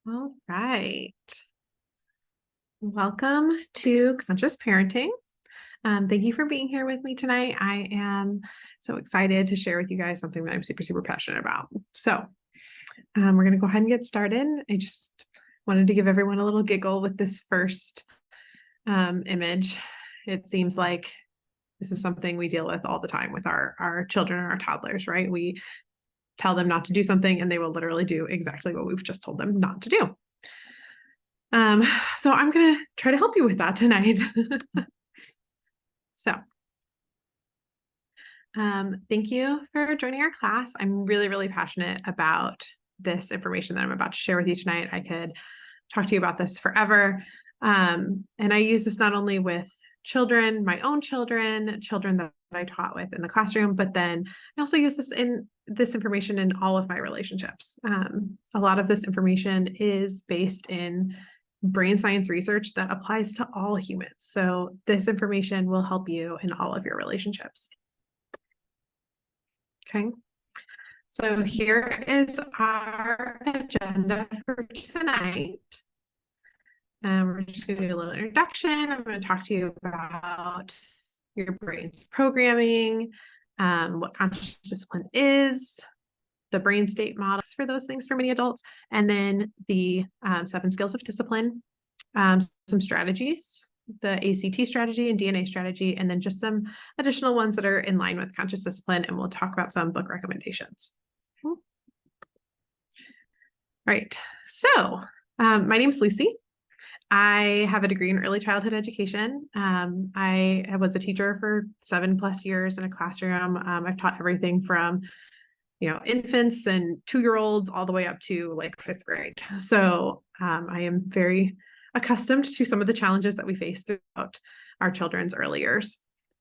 All right. Welcome to Conscious Parenting. Thank you for being here with me tonight. I am so excited to share with you guys something that I'm super, super passionate about. So we're going to go ahead and get started. I just wanted to give everyone a little giggle with this first image. It seems like this is something we deal with all the time with our children and our toddlers, right? We tell them not to do something and they will literally do exactly what we've just told them not to do. So I'm going to try to help you with that tonight. So, thank you for joining our class. I'm really, really passionate about this information that I'm about to share with you tonight. I could talk to you about this forever. And I use this not only with children, my own children, children that I taught with in the classroom, but then I also use this information in all of my relationships. A lot of this information is based in brain science research that applies to all humans. So this information will help you in all of your relationships. Okay. So here is our agenda for tonight. We're just going to do a little introduction. I'm going to talk to you about your brain's programming, what conscious discipline is, the brain state models for those things for many adults, and then the 7 skills of discipline, some strategies, the ACT strategy and DNA strategy, and then just some additional ones that are in line with conscious discipline, and we'll talk about some book recommendations. All right, so my name's Lucy. I have a degree in early childhood education. I was a teacher for 7+ years in a classroom. I've taught everything from infants and 2-year-olds all the way up to like 5th grade. So I am very accustomed to some of the challenges that we face throughout our children's early years.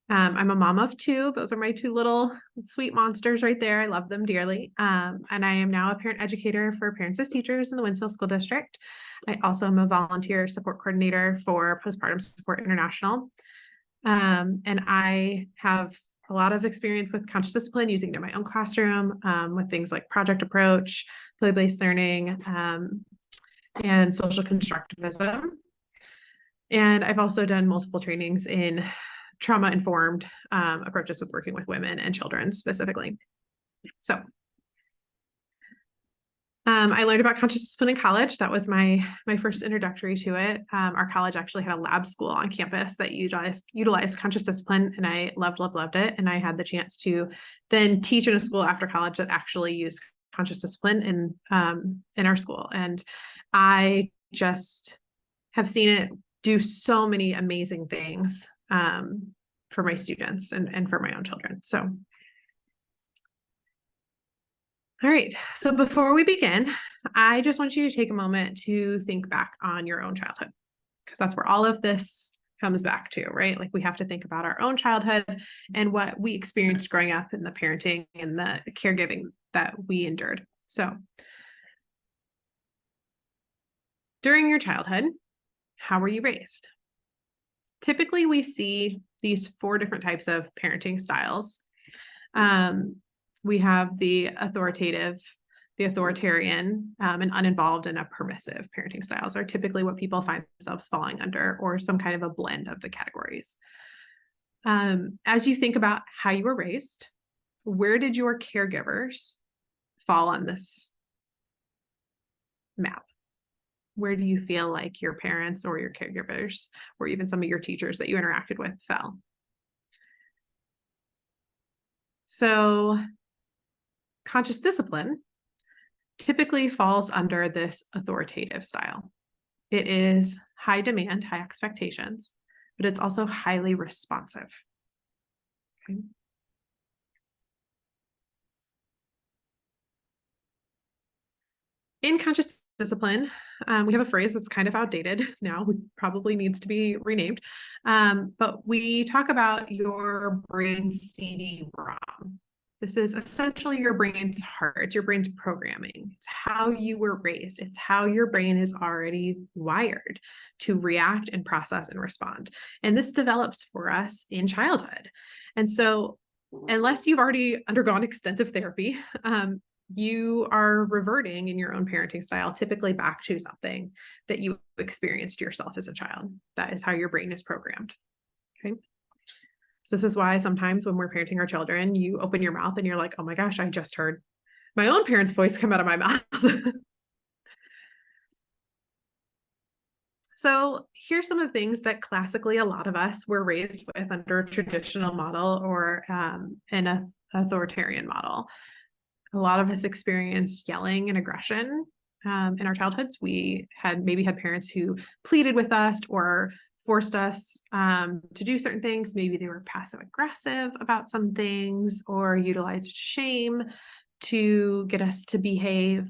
I'm a mom of 2. Those are my 2 little sweet monsters right there. I love them dearly. And I am now a parent educator for Parents as Teachers in the Winslow School District. I also am a volunteer support coordinator for Postpartum Support International. And I have a lot of experience with conscious discipline using it in my own classroom with things like project approach, play-based learning, and social constructivism. And I've also done multiple trainings in trauma-informed approaches with working with women and children specifically. So I learned about conscious discipline in college. That was my first introductory to it. Our college actually had a lab school on campus that utilized conscious discipline, and I loved it. And I had the chance to then teach in a school after college that actually used conscious discipline in our school. And I just have seen it do so many amazing things for my students and for my own children. So all right, so before we begin, I just want you to take a moment to think back on your own childhood, because that's where all of this comes back to, right? Like we have to think about our own childhood and what we experienced growing up and the parenting and the caregiving that we endured. So during your childhood, how were you raised? Typically, we see these 4 different types of parenting styles. We have the authoritative, the authoritarian, and uninvolved and a permissive parenting styles are typically what people find themselves falling under, or some kind of a blend of the categories. As you think about how you were raised, where did your caregivers fall on this map? Where do you feel like your parents or your caregivers, or even some of your teachers that you interacted with, fell? So conscious discipline typically falls under this authoritative style. It is high demand, high expectations, but it's also highly responsive. Okay. In conscious discipline, we have a phrase that's kind of outdated now, probably needs to be renamed, but we talk about your brain CD-ROM. This is essentially your brain's heart. It's your brain's programming. It's how you were raised. It's how your brain is already wired to react and process and respond. And this develops for us in childhood. And so unless you've already undergone extensive therapy, you are reverting in your own parenting style, typically back to something that you experienced yourself as a child. That is how your brain is programmed. Okay. So this is why sometimes when we're parenting our children, you open your mouth and you're like, oh my gosh, I just heard my own parent's voice come out of my mouth. So here's some of the things that classically a lot of us were raised with under a traditional model or an authoritarian model. A lot of us experienced yelling and aggression in our childhoods. We had maybe had parents who pleaded with us or forced us to do certain things. Maybe they were passive aggressive about some things or utilized shame to get us to behave.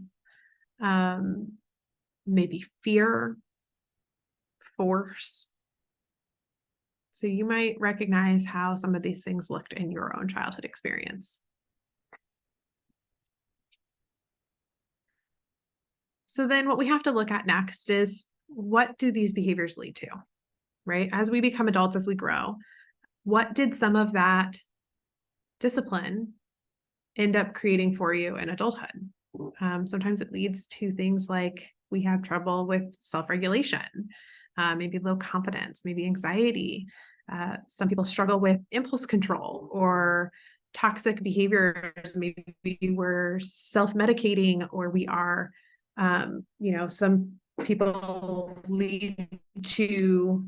Maybe fear, force. So you might recognize how some of these things looked in your own childhood experience. So then what we have to look at next is, what do these behaviors lead to, right? As we become adults, as we grow, what did some of that discipline end up creating for you in adulthood? Sometimes it leads to things like we have trouble with self-regulation, maybe low confidence, maybe anxiety. Some people struggle with impulse control or toxic behaviors. Maybe we're self-medicating, or we are, some people lead to,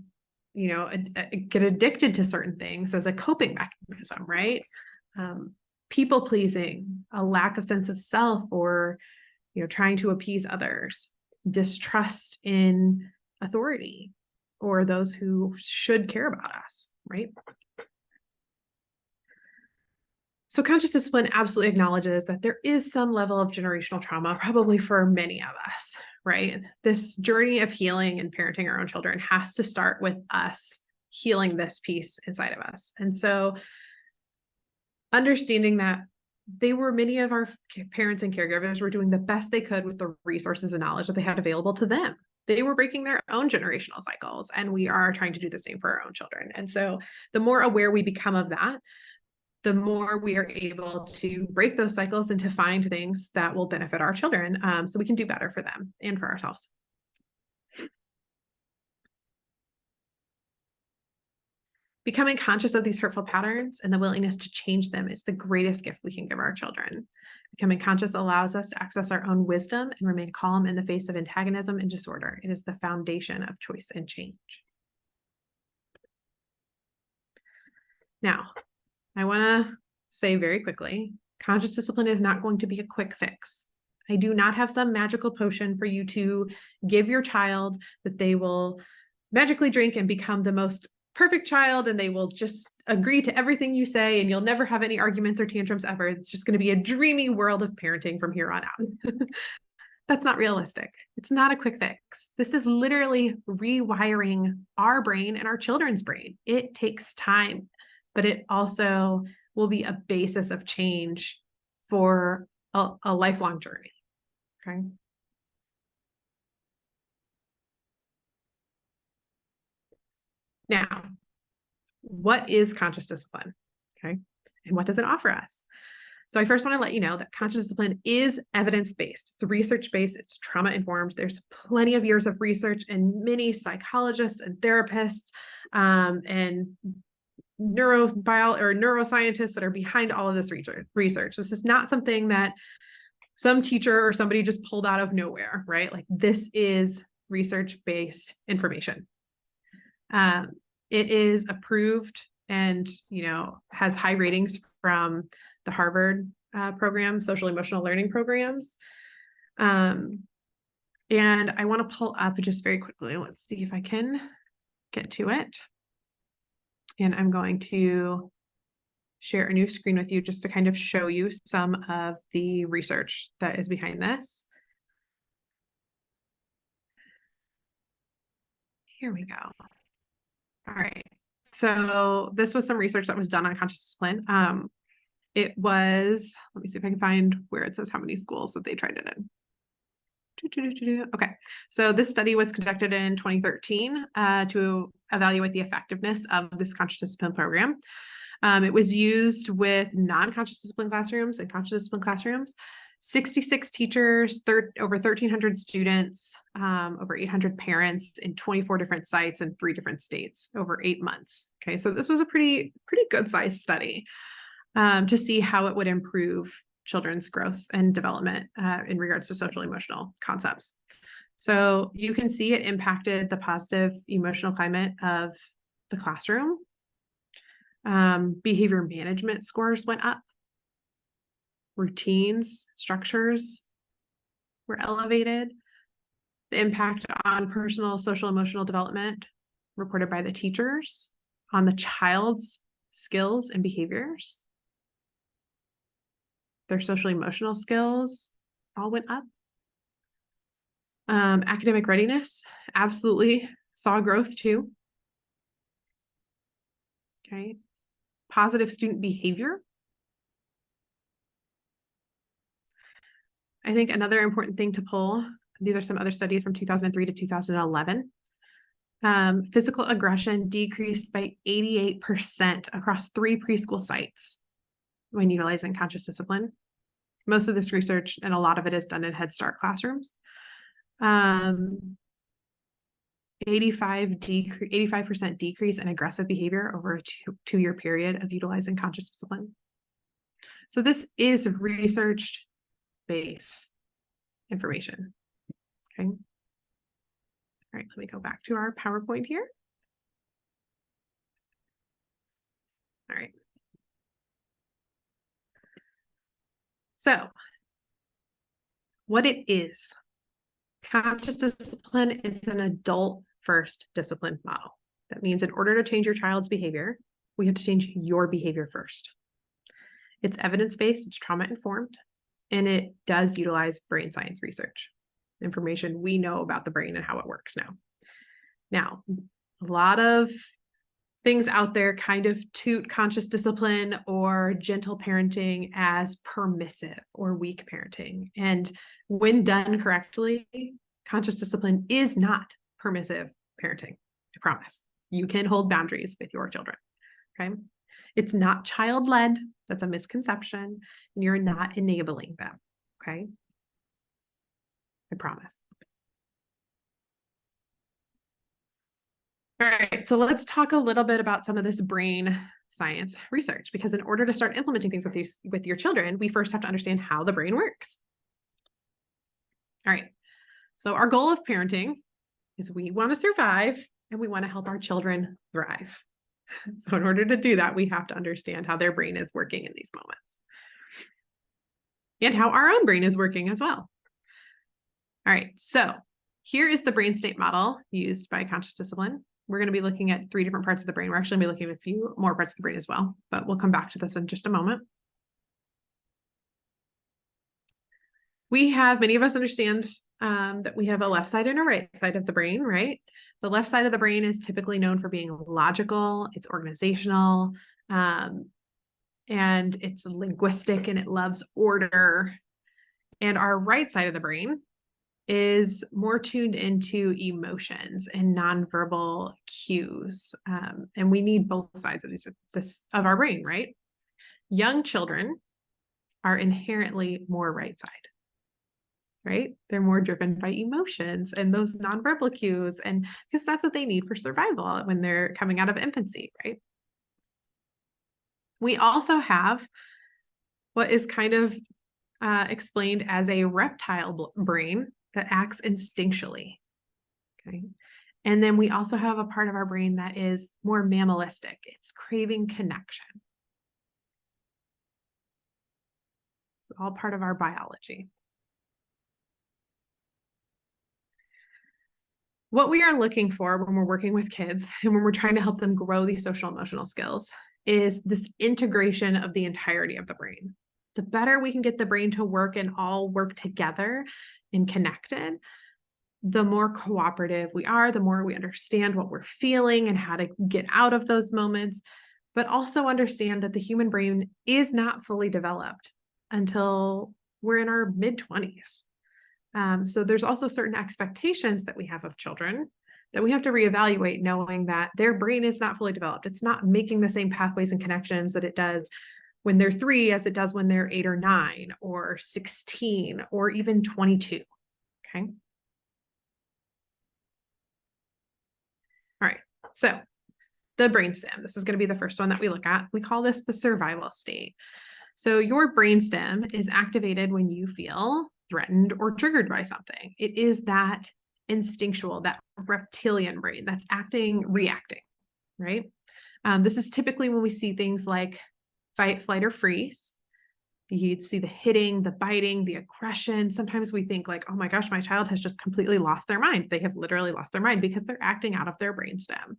get addicted to certain things as a coping mechanism, right? People pleasing, a lack of sense of self, or, trying to appease others, distrust in authority or those who should care about us, right? So conscious discipline absolutely acknowledges that there is some level of generational trauma, probably for many of us, right? This journey of healing and parenting our own children has to start with us healing this piece inside of us. And so understanding that many of our parents and caregivers were doing the best they could with the resources and knowledge that they had available to them. They were breaking their own generational cycles, and we are trying to do the same for our own children. And so the more aware we become of that, the more we are able to break those cycles and to find things that will benefit our children, so we can do better for them and for ourselves. Becoming conscious of these hurtful patterns and the willingness to change them is the greatest gift we can give our children. Becoming conscious allows us to access our own wisdom and remain calm in the face of antagonism and disorder. It is the foundation of choice and change. Now, I want to say very quickly, conscious discipline is not going to be a quick fix. I do not have some magical potion for you to give your child that they will magically drink and become the most perfect child, and they will just agree to everything you say, and you'll never have any arguments or tantrums ever. It's just going to be a dreamy world of parenting from here on out. That's not realistic. It's not a quick fix. This is literally rewiring our brain and our children's brain. It takes time, but it also will be a basis of change for a lifelong journey. Okay. Now, what is conscious discipline? Okay. And what does it offer us? So I first want to let you know that conscious discipline is evidence-based. It's research-based, it's trauma-informed. There's plenty of years of research and many psychologists and therapists and neuroscientists that are behind all of this research. This is not something that some teacher or somebody just pulled out of nowhere, right? Like, this is research-based information. It is approved and, has high ratings from the Harvard program, social emotional learning programs. And I want to pull up just very quickly. Let's see if I can get to it. And I'm going to share a new screen with you just to kind of show you some of the research that is behind this. Here we go. All right. So this was some research that was done on conscious discipline. It was, let me see if I can find where it says how many schools that they tried it in. Okay, so this study was conducted in 2013 to evaluate the effectiveness of this conscious discipline program. It was used with non-conscious discipline classrooms and conscious discipline classrooms. 66 teachers, over 1,300 students, over 800 parents in 24 different sites in 3 different states over 8 months. Okay, so this was a pretty good sized study to see how it would improve children's growth and development in regards to social emotional concepts. So you can see it impacted the positive emotional climate of the classroom. Behavior management scores went up. Routines, structures were elevated. The impact on personal, social, emotional development reported by the teachers on the child's skills and behaviors. Their social emotional skills all went up. Academic readiness absolutely saw growth too. Okay. Positive student behavior. I think another important thing to pull, these are some other studies from 2003 to 2011. Physical aggression decreased by 88% across 3 preschool sites when utilizing conscious discipline. Most of this research, and a lot of it is done in Head Start classrooms. 85% decrease in aggressive behavior over a two-year period of utilizing conscious discipline. So this is research-based information. Okay. All right, let me go back to our PowerPoint here. All right. So what it is, conscious discipline is an adult-first discipline model. That means in order to change your child's behavior, we have to change your behavior first. It's evidence-based, it's trauma-informed, and it does utilize brain science research, information we know about the brain and how it works now. Now, a lot of things out there kind of toot conscious discipline or gentle parenting as permissive or weak parenting. And when done correctly, conscious discipline is not permissive parenting, I promise. You can hold boundaries with your children, okay? It's not child-led. That's a misconception. And you're not enabling them, okay? I promise. All right, so let's talk a little bit about some of this brain science research, because in order to start implementing things with your children, we first have to understand how the brain works. All right, so our goal of parenting is we want to survive and we want to help our children thrive. So in order to do that, we have to understand how their brain is working in these moments and how our own brain is working as well. All right, so here is the brain state model used by conscious discipline. We're going to be looking at 3 different parts of the brain. We're actually going to be looking at a few more parts of the brain as well, but we'll come back to this in just a moment. Many of us understand that we have a left side and a right side of the brain, right? The left side of the brain is typically known for being logical, it's organizational, and it's linguistic, and it loves order. And our right side of the brain is more tuned into emotions and nonverbal cues. And we need both sides of of our brain, right? Young children are inherently more right side, right? They're more driven by emotions and those nonverbal cues, and because that's what they need for survival when they're coming out of infancy, right? We also have what is kind of explained as a reptile brain that acts instinctually, okay? And then we also have a part of our brain that is more mammalistic. It's craving connection. It's all part of our biology. What we are looking for when we're working with kids and when we're trying to help them grow these social emotional skills is this integration of the entirety of the brain. The better we can get the brain to work and all work together and connected, the more cooperative we are, the more we understand what we're feeling and how to get out of those moments, but also understand that the human brain is not fully developed until we're in our mid-20s. So there's also certain expectations that we have of children that we have to reevaluate, knowing that their brain is not fully developed. It's not making the same pathways and connections that it does when they're 3 as it does when they're 8 or 9 or 16 or even 22. Okay. All right. So the brainstem, this is going to be the first one that we look at. We call this the survival state. So your brainstem is activated when you feel threatened or triggered by something. It is that instinctual, that reptilian brain that's reacting, right? This is typically when we see things like fight, flight, or freeze. You'd see the hitting, the biting, the aggression. Sometimes we think like, oh my gosh, my child has just completely lost their mind. They have literally lost their mind because they're acting out of their brainstem.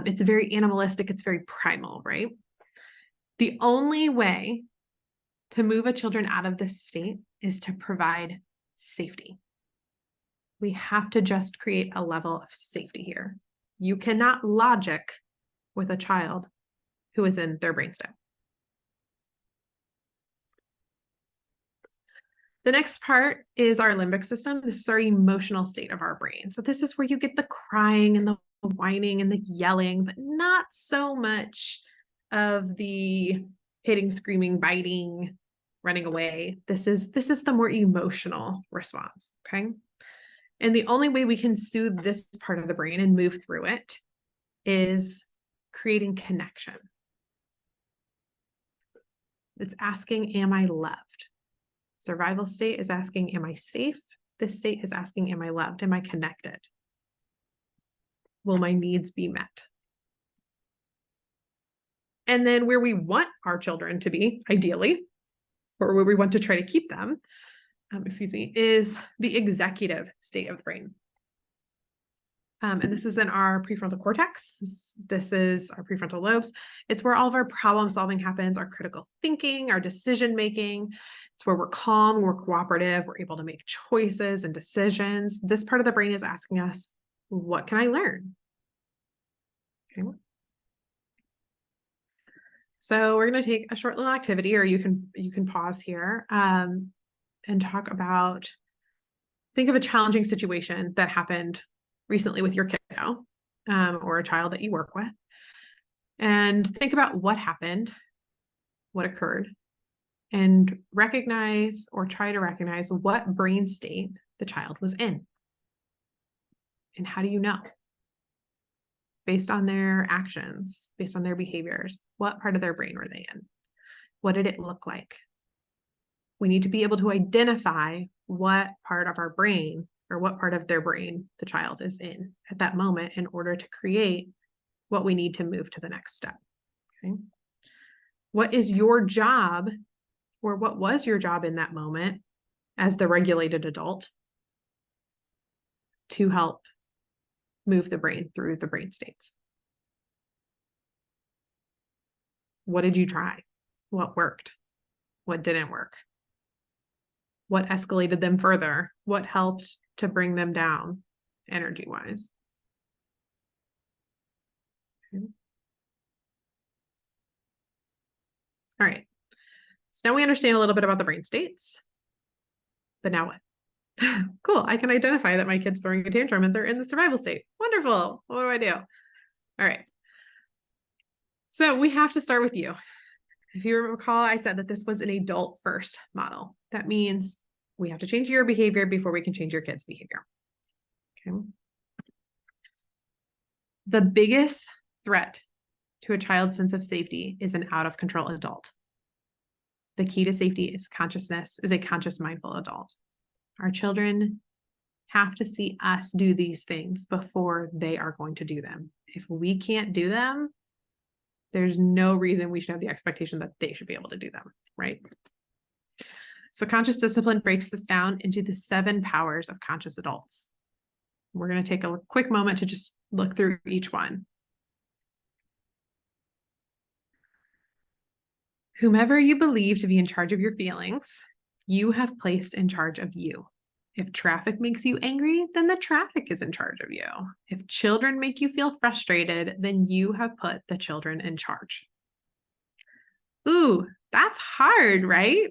It's very animalistic. It's very primal, right? The only way to move a children out of this state is to provide safety. We have to just create a level of safety here. You cannot logic with a child who is in their brainstem. The next part is our limbic system. This is our emotional state of our brain. So this is where you get the crying and the whining and the yelling, but not so much of the hitting, screaming, biting, running away. This is the more emotional response, okay? And the only way we can soothe this part of the brain and move through it is creating connection. It's asking, am I loved? Survival state is asking, am I safe? This state is asking, am I loved? Am I connected? Will my needs be met? And then where we want our children to be, ideally, or where we want to try to keep them, is the executive state of the brain. And this is in our prefrontal cortex. This is our prefrontal lobes. It's where all of our problem solving happens, our critical thinking, our decision making. It's where we're calm, we're cooperative, we're able to make choices and decisions. This part of the brain is asking us, what can I learn? Okay. So we're going to take a short little activity, or you can pause here and talk about, think of a challenging situation that happened recently with your kiddo or a child that you work with, and think about what happened, what occurred, and recognize or try to recognize what brain state the child was in. And how do you know? Based on their actions, based on their behaviors, what part of their brain were they in? What did it look like? We need to be able to identify what part of our brain or what part of their brain the child is in at that moment in order to create what we need to move to the next step. Okay. What is your job, or what was your job in that moment as the regulated adult to help move the brain through the brain states? What did you try? What worked? What didn't work? What escalated them further? What helped to bring them down energy-wise? Okay. All right. So now we understand a little bit about the brain states, but now what? Cool. I can identify that my kid's throwing a tantrum and they're in the survival state. Wonderful. What do I do? All right. So we have to start with you. If you recall, I said that this was an adult first model. That means we have to change your behavior before we can change your kid's behavior. Okay. The biggest threat to a child's sense of safety is an out of control adult. The key to safety is a conscious, mindful adult. Our children have to see us do these things before they are going to do them. If we can't do them, there's no reason we should have the expectation that they should be able to do them, right? So conscious discipline breaks this down into the 7 powers of conscious adults. We're going to take a quick moment to just look through each one. Whomever you believe to be in charge of your feelings, you have placed in charge of you. If traffic makes you angry, then the traffic is in charge of you. If children make you feel frustrated, then you have put the children in charge. Ooh, that's hard, right?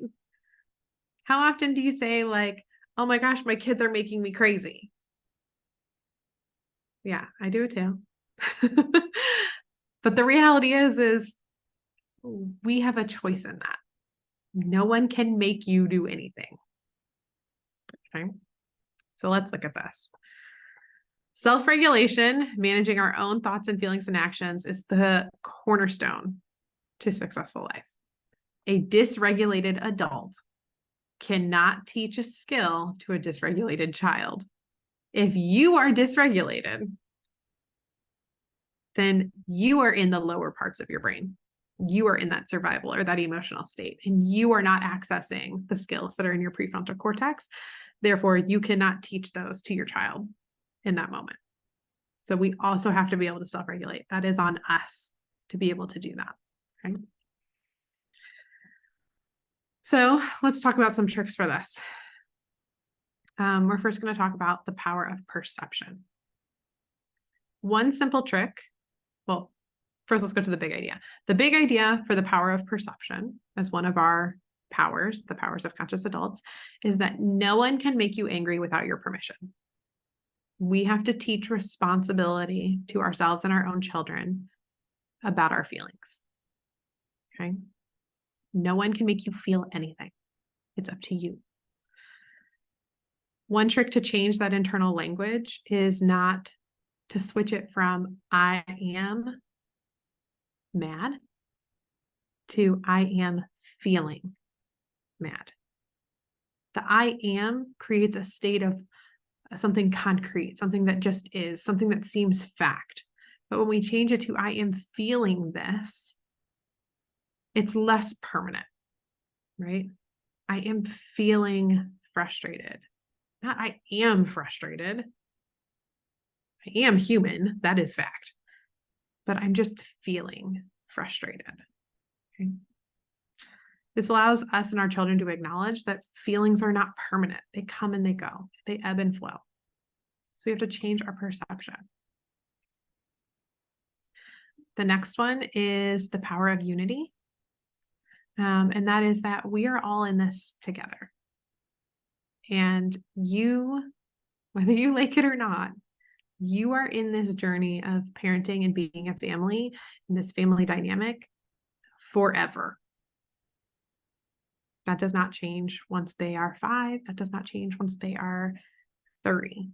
How often do you say like, oh my gosh, my kids are making me crazy? Yeah, I do it too. But the reality is We have a choice in that. No one can make you do anything. Okay. So let's look at this. Self-regulation, managing our own thoughts and feelings and actions, is the cornerstone to successful life. A dysregulated adult cannot teach a skill to a dysregulated child. If you are dysregulated, then you are in the lower parts of your brain. You are in that survival or that emotional state, and you are not accessing the skills that are in your prefrontal cortex. Therefore, you cannot teach those to your child in that moment. So we also have to be able to self-regulate. That is on us to be able to do that. Okay. So let's talk about some tricks for this. We're first going to talk about the power of perception. One simple trick, well, first let's go to the big idea. The big idea for the power of perception as one of our powers, the powers of conscious adults, is that no one can make you angry without your permission. We have to teach responsibility to ourselves and our own children about our feelings. Okay. No one can make you feel anything. It's up to you. One trick to change that internal language is not to switch it from I am mad to I am feeling mad. The I am creates a state of something concrete, something that just is, something that seems fact. But when we change it to I am feeling this, it's less permanent, right? I am feeling frustrated. Not I am frustrated. I am human. That is fact. But I'm just feeling frustrated. Okay. This allows us and our children to acknowledge that feelings are not permanent. They come and they go. They ebb and flow. So we have to change our perception. The next one is the power of unity. And that is that we are all in this together. And you, whether you like it or not, you are in this journey of parenting and being a family, in this family dynamic forever. That does not change once they are 5. That does not change once they are 30,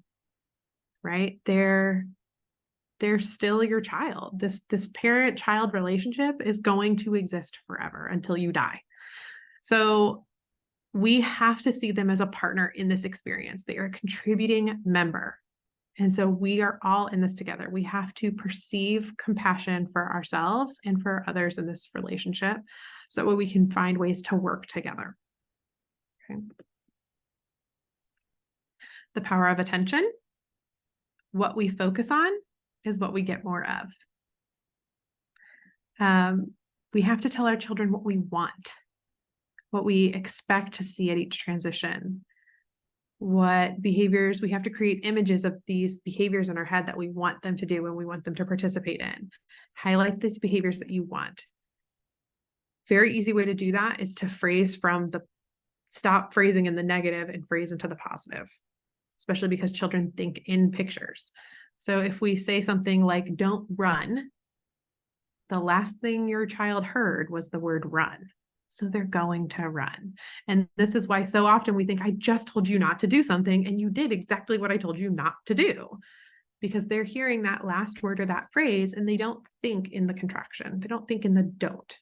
right? They're still your child. This parent-child relationship is going to exist forever until you die. So we have to see them as a partner in this experience. They are a contributing member. And so we are all in this together. We have to perceive compassion for ourselves and for others in this relationship so that we can find ways to work together. Okay. The power of attention. What we focus on is what we get more of. We have to tell our children what we want, what we expect to see at each transition, what behaviors. We have to create images of these behaviors in our head that we want them to do and we want them to participate in. Highlight these behaviors that you want. Very easy way to do that is to phrase from the stop phrasing in the negative and phrase into the positive, especially because children think in pictures. So if we say something like, don't run, the last thing your child heard was the word run. So they're going to run. And this is why so often we think, I just told you not to do something, and you did exactly what I told you not to do. Because they're hearing that last word or that phrase, and they don't think in the contraction. They don't think in the don't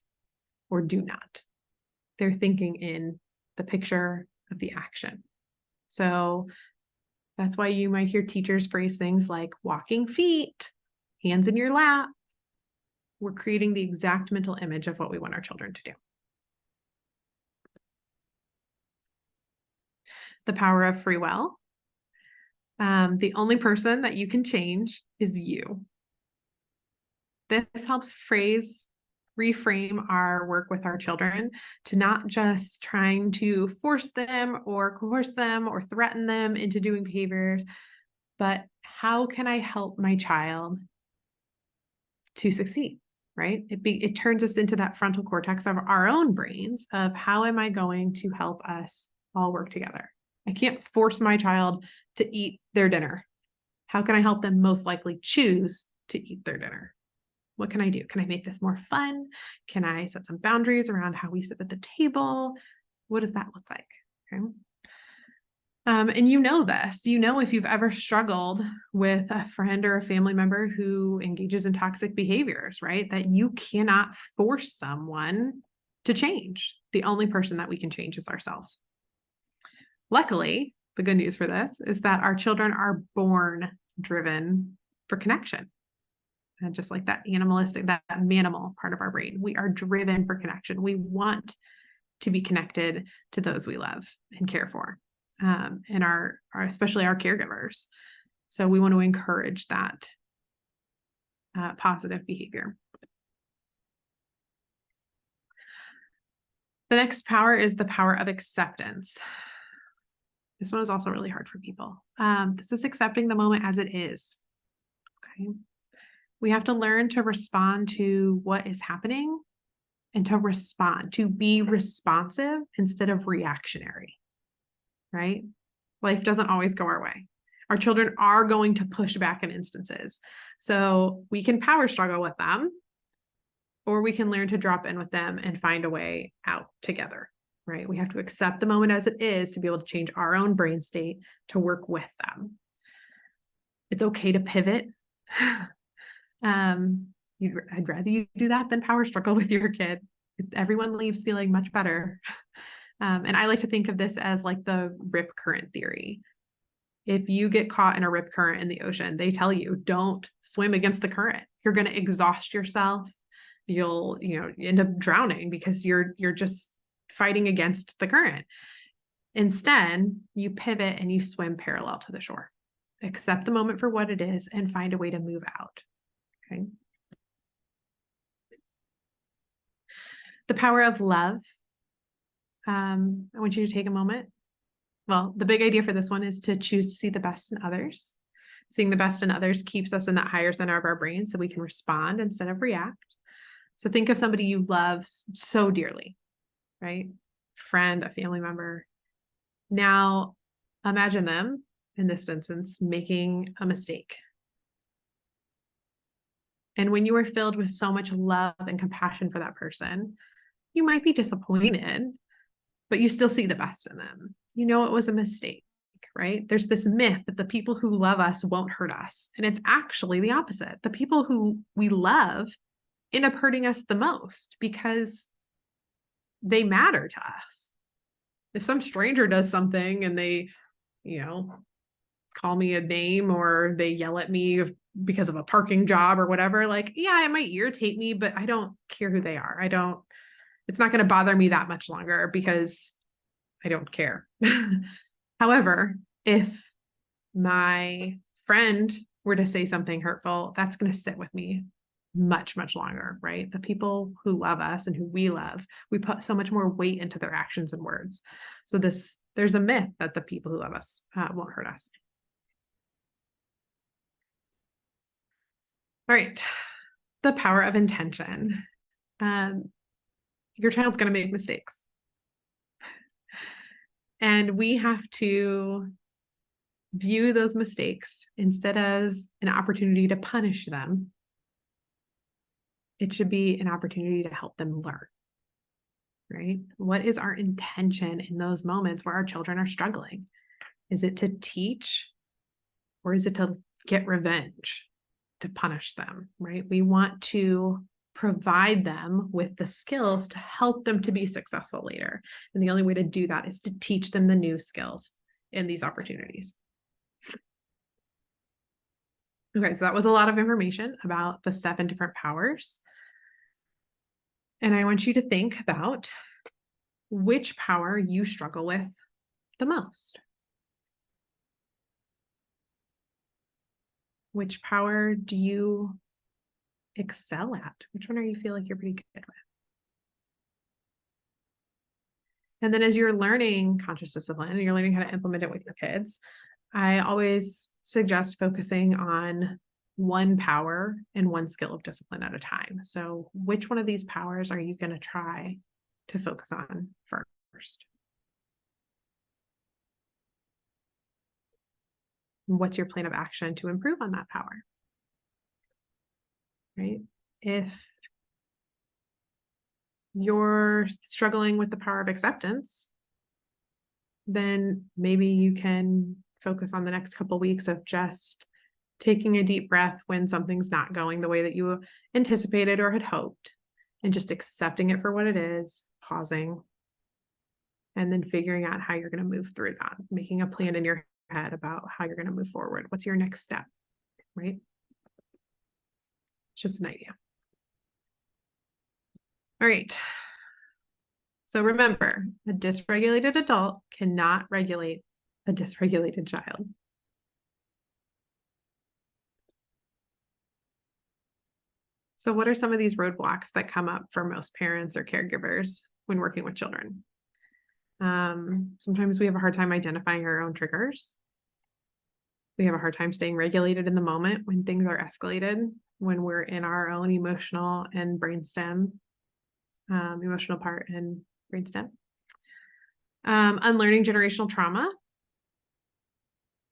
or do not. They're thinking in the picture of the action. So that's why you might hear teachers phrase things like walking feet, hands in your lap. We're creating the exact mental image of what we want our children to do. The power of free will. The only person that you can change is you. This helps reframe our work with our children to not just trying to force them or coerce them or threaten them into doing behaviors, but how can I help my child to succeed, right? It turns us into that frontal cortex of our own brains of how am I going to help us all work together? I can't force my child to eat their dinner. How can I help them most likely choose to eat their dinner? What can I do? Can I make this more fun? Can I set some boundaries around how we sit at the table? What does that look like? Okay. And you know this, if you've ever struggled with a friend or a family member who engages in toxic behaviors, right? That you cannot force someone to change. The only person that we can change is ourselves. Luckily, the good news for this is that our children are born driven for connection. And just like that animalistic, that manimal part of our brain, we are driven for connection. We want to be connected to those we love and care for, and our especially our caregivers. So we want to encourage that positive behavior. The next power is the power of acceptance. This one is also really hard for people. This is accepting the moment as it is. Okay. We have to learn to respond to what is happening and to be responsive instead of reactionary, right? Life doesn't always go our way. Our children are going to push back in instances. So we can power struggle with them, or we can learn to drop in with them and find a way out together, right? We have to accept the moment as it is to be able to change our own brain state to work with them. It's okay to pivot. I'd rather you do that than power struggle with your kid. Everyone leaves feeling much better. And I like to think of this as like the rip current theory. If you get caught in a rip current in the ocean, they tell you don't swim against the current. You're going to exhaust yourself. You'll, end up drowning because you're just fighting against the current. Instead, you pivot and you swim parallel to the shore. Accept the moment for what it is and find a way to move out. Okay. The power of love. I want you to take a moment. Well, the big idea for this one is to choose to see the best in others. Seeing the best in others keeps us in that higher center of our brain so we can respond instead of react. So think of somebody you love so dearly, right? Friend, a family member. Now imagine them, in this instance, making a mistake. And when you are filled with so much love and compassion for that person, you might be disappointed, but you still see the best in them. It was a mistake, right? There's this myth that the people who love us won't hurt us. And it's actually the opposite. The people who we love end up hurting us the most because they matter to us. If some stranger does something and they, call me a name or they yell at me because of a parking job or whatever, like, yeah, it might irritate me, but I don't care who they are. It's not going to bother me that much longer because I don't care. However, if my friend were to say something hurtful, that's going to sit with me much, much longer, right? The people who love us and who we love, we put so much more weight into their actions and words. So there's a myth that the people who love us won't hurt us. All right. The power of intention. Your child's going to make mistakes. And we have to view those mistakes instead as an opportunity to punish them. It should be an opportunity to help them learn, right? What is our intention in those moments where our children are struggling? Is it to teach, or is it to get revenge, to punish them, right? We want to provide them with the skills to help them to be successful later. And the only way to do that is to teach them the new skills in these opportunities. Okay, so that was a lot of information about the 7 different powers. And I want you to think about which power you struggle with the most. Which power do you excel at? Which one are you feel like you're pretty good with? And then as you're learning conscious discipline and you're learning how to implement it with your kids, I always suggest focusing on one power and one skill of discipline at a time. So which one of these powers are you going to try to focus on first? What's your plan of action to improve on that power? Right? if you're struggling with the power of acceptance, then maybe you can focus on the next couple of weeks of just taking a deep breath when something's not going the way that you anticipated or had hoped, and just accepting it for what it is, pausing, and then figuring out how you're going to move through that, making a plan in your head about how you're going to move forward. What's your next step, right? It's just an idea. All right. So remember, a dysregulated adult cannot regulate a dysregulated child. So what are some of these roadblocks that come up for most parents or caregivers when working with children? Sometimes we have a hard time identifying our own triggers. We have a hard time staying regulated in the moment when things are escalated, when we're in our own emotional and brainstem, emotional part and brainstem. Unlearning generational trauma.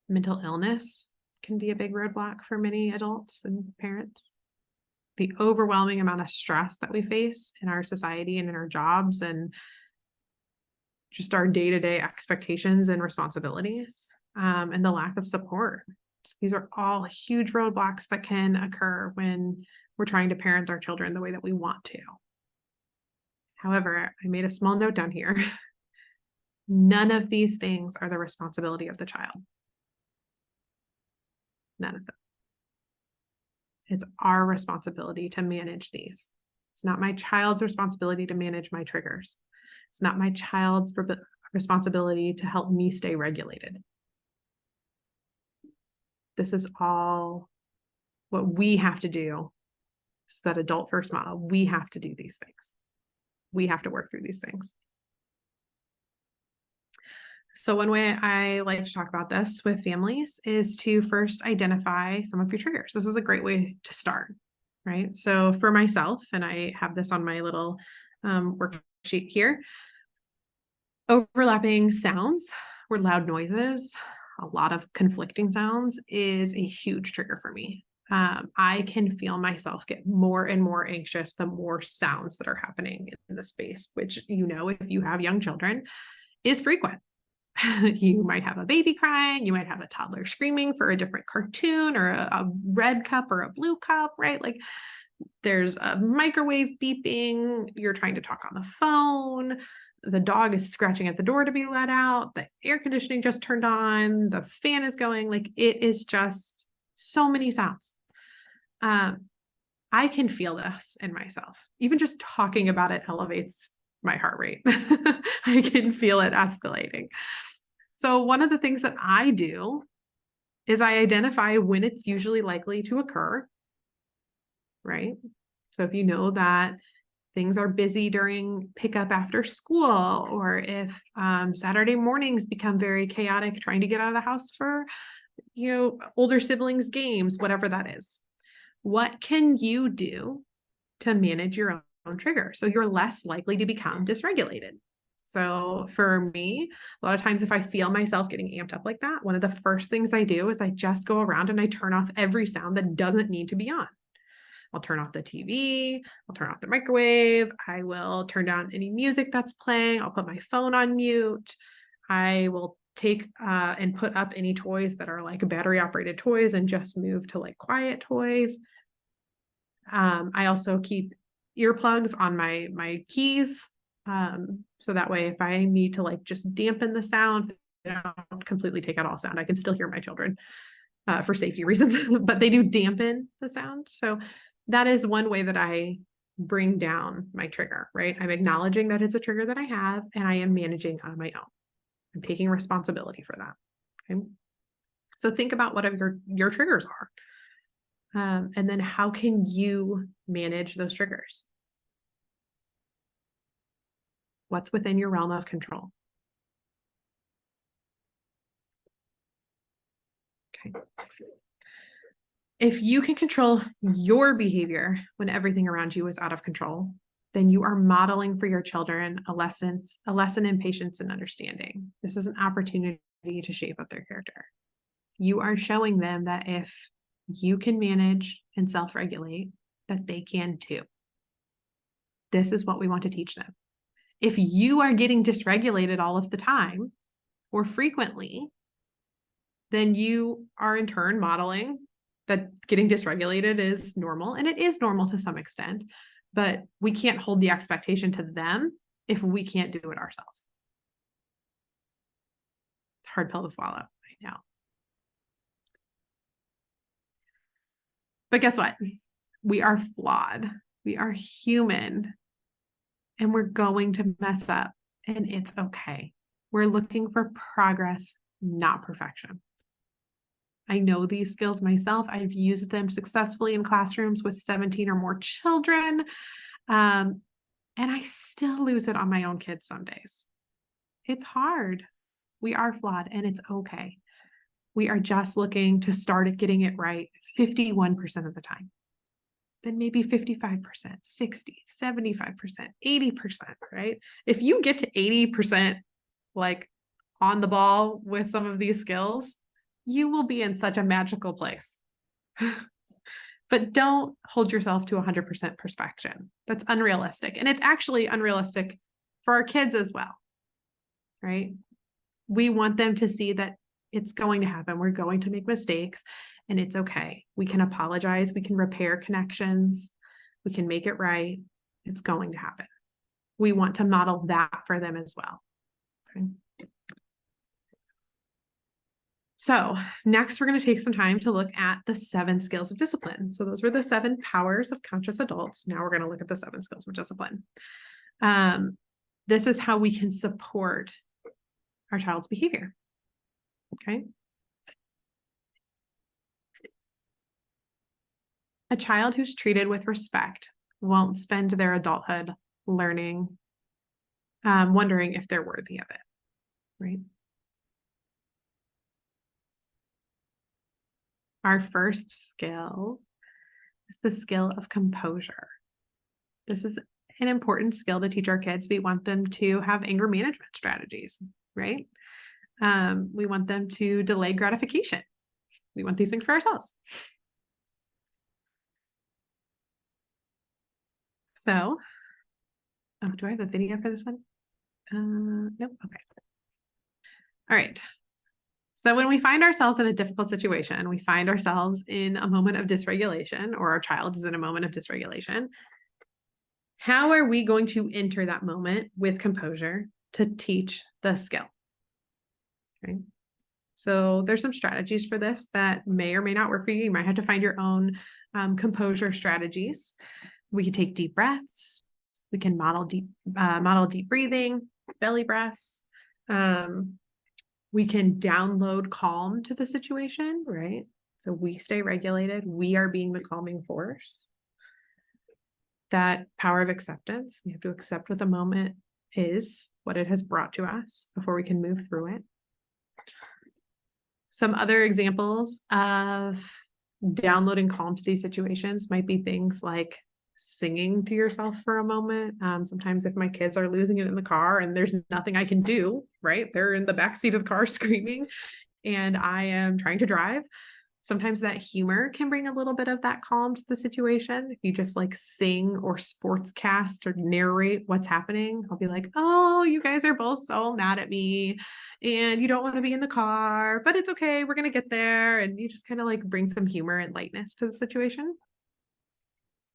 Mental illness can be a big roadblock for many adults and parents. The overwhelming amount of stress that we face in our society and in our jobs, and just our day-to-day expectations and responsibilities, and the lack of support. These are all huge roadblocks that can occur when we're trying to parent our children the way that we want to. However, I made a small note down here. None of these things are the responsibility of the child. None of them. It's our responsibility to manage these. It's not my child's responsibility to manage my triggers. It's not my child's responsibility to help me stay regulated. This is all what we have to do. It's that adult first model. We have to do these things. We have to work through these things. So one way I like to talk about this with families is to first identify some of your triggers. This is a great way to start, right? So for myself, and I have this on my little worksheet here, overlapping sounds or loud noises, a lot of conflicting sounds is a huge trigger for me. I can feel myself get more and more anxious the more sounds that are happening in the space, which, if you have young children, is frequent. You might have a baby crying, you might have a toddler screaming for a different cartoon, or a red cup or a blue cup, right? Like there's a microwave beeping, you're trying to talk on the phone, the dog is scratching at the door to be let out, the air conditioning just turned on, the fan is going, like it is just so many sounds. I can feel this in myself. Even just talking about it elevates my heart rate. I can feel it escalating. So one of the things that I do is I identify when it's usually likely to occur, right? So if you know that things are busy during pickup after school, or if Saturday mornings become very chaotic trying to get out of the house for, older siblings' games, whatever that is, what can you do to manage your own trigger so you're less likely to become dysregulated? So for me, a lot of times if I feel myself getting amped up like that, one of the first things I do is I just go around and I turn off every sound that doesn't need to be on. I'll turn off the TV, I'll turn off the microwave, I will turn down any music that's playing, I'll put my phone on mute, I will take and put up any toys that are like battery operated toys and just move to like quiet toys. I also keep earplugs on my keys. So that way, if I need to like just dampen the sound, I don't completely take out all sound. I can still hear my children for safety reasons, but they do dampen the sound. So that is one way that I bring down my trigger, right? I'm acknowledging that it's a trigger that I have, and I am managing on my own. I'm taking responsibility for that. Okay. So think about what your triggers are. And then how can you manage those triggers? What's within your realm of control? Okay. If you can control your behavior when everything around you is out of control, then you are modeling for your children a lesson in patience and understanding. This is an opportunity to shape up their character. You are showing them that if you can manage and self-regulate, that they can too. This is what we want to teach them. If you are getting dysregulated all of the time or frequently, then you are in turn modeling that getting dysregulated is normal, and it is normal to some extent, but we can't hold the expectation to them if we can't do it ourselves. It's a hard pill to swallow right now. But guess what? We are flawed. We are human, and we're going to mess up, and it's okay. We're looking for progress, not perfection. I know these skills myself. I've used them successfully in classrooms with 17 or more children. And I still lose it on my own kids some days. It's hard. We are flawed, and it's okay. We are just looking to start at getting it right 51% of the time. Then maybe 55%, 60, 75%, 80%, right? If you get to 80% like on the ball with some of these skills, you will be in such a magical place. But don't hold yourself to 100% perfection. That's unrealistic. And it's actually unrealistic for our kids as well, right? We want them to see that it's going to happen. We're going to make mistakes, and it's okay. We can apologize. We can repair connections. We can make it right. It's going to happen. We want to model that for them as well. Okay. So next, we're going to take some time to look at the 7 skills of discipline. So those were the 7 powers of conscious adults. Now we're going to look at the 7 skills of discipline. This is how we can support our child's behavior. Okay. A child who's treated with respect won't spend their adulthood learning, wondering if they're worthy of it, right? Our first skill is the skill of composure. This is an important skill to teach our kids. We want them to have anger management strategies, right? We want them to delay gratification. We want these things for ourselves. So, do I have a video for this one? Nope. Okay. All right. So when we find ourselves in a difficult situation, we find ourselves in a moment of dysregulation, or our child is in a moment of dysregulation, how are we going to enter that moment with composure to teach the skill? Okay. So there's some strategies for this that may or may not work for you. You might have to find your own composure strategies. We can take deep breaths. We can model deep breathing, belly breaths. We can download calm to the situation, right? So we stay regulated. We are being the calming force. That power of acceptance. We have to accept what the moment is, what it has brought to us before we can move through it. Some other examples of downloading calm to these situations might be things like singing to yourself for a moment. Sometimes if my kids are losing it in the car and there's nothing I can do, right? They're in the backseat of the car screaming and I am trying to drive. Sometimes that humor can bring a little bit of that calm to the situation. If you just like sing or sportscast or narrate what's happening, I'll be like, oh, you guys are both so mad at me and you don't want to be in the car, but it's okay. We're going to get there. And you just kind of like bring some humor and lightness to the situation.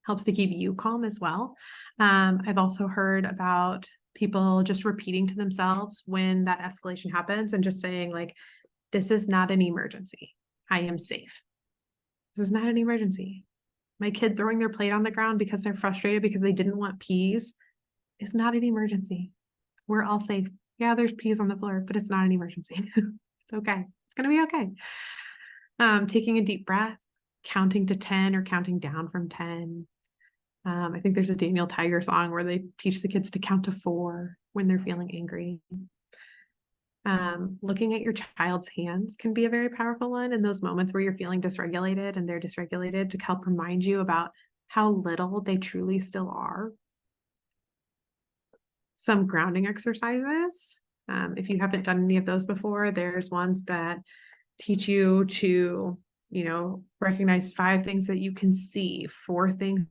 Helps to keep you calm as well. I've also heard about people just repeating to themselves when that escalation happens and just saying like, this is not an emergency. I am safe. This is not an emergency. My kid throwing their plate on the ground because they're frustrated because they didn't want peas is not an emergency. We're all safe. Yeah, there's peas on the floor, but it's not an emergency. It's okay. It's going to be okay. Taking a deep breath, counting to 10 or counting down from 10. I think there's a Daniel Tiger song where they teach the kids to count to 4 when they're feeling angry. Looking at your child's hands can be a very powerful one in those moments where you're feeling dysregulated and they're dysregulated, to help remind you about how little they truly still are. Some grounding exercises. If you haven't done any of those before, there's ones that teach you to, recognize 5 things that you can see, 4 things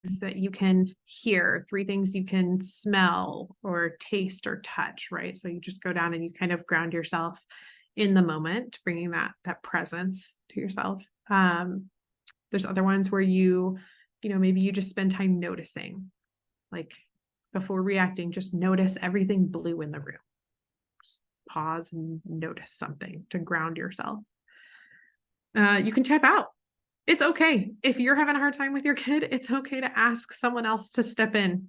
that you can hear, 3 things you can smell or taste or touch, right? So you just go down and you kind of ground yourself in the moment, bringing that presence to yourself. There's other ones where maybe you just spend time noticing, like before reacting, just notice everything blue in the room. Just pause and notice something to ground yourself. You can tap out. It's okay. If you're having a hard time with your kid, it's okay to ask someone else to step in.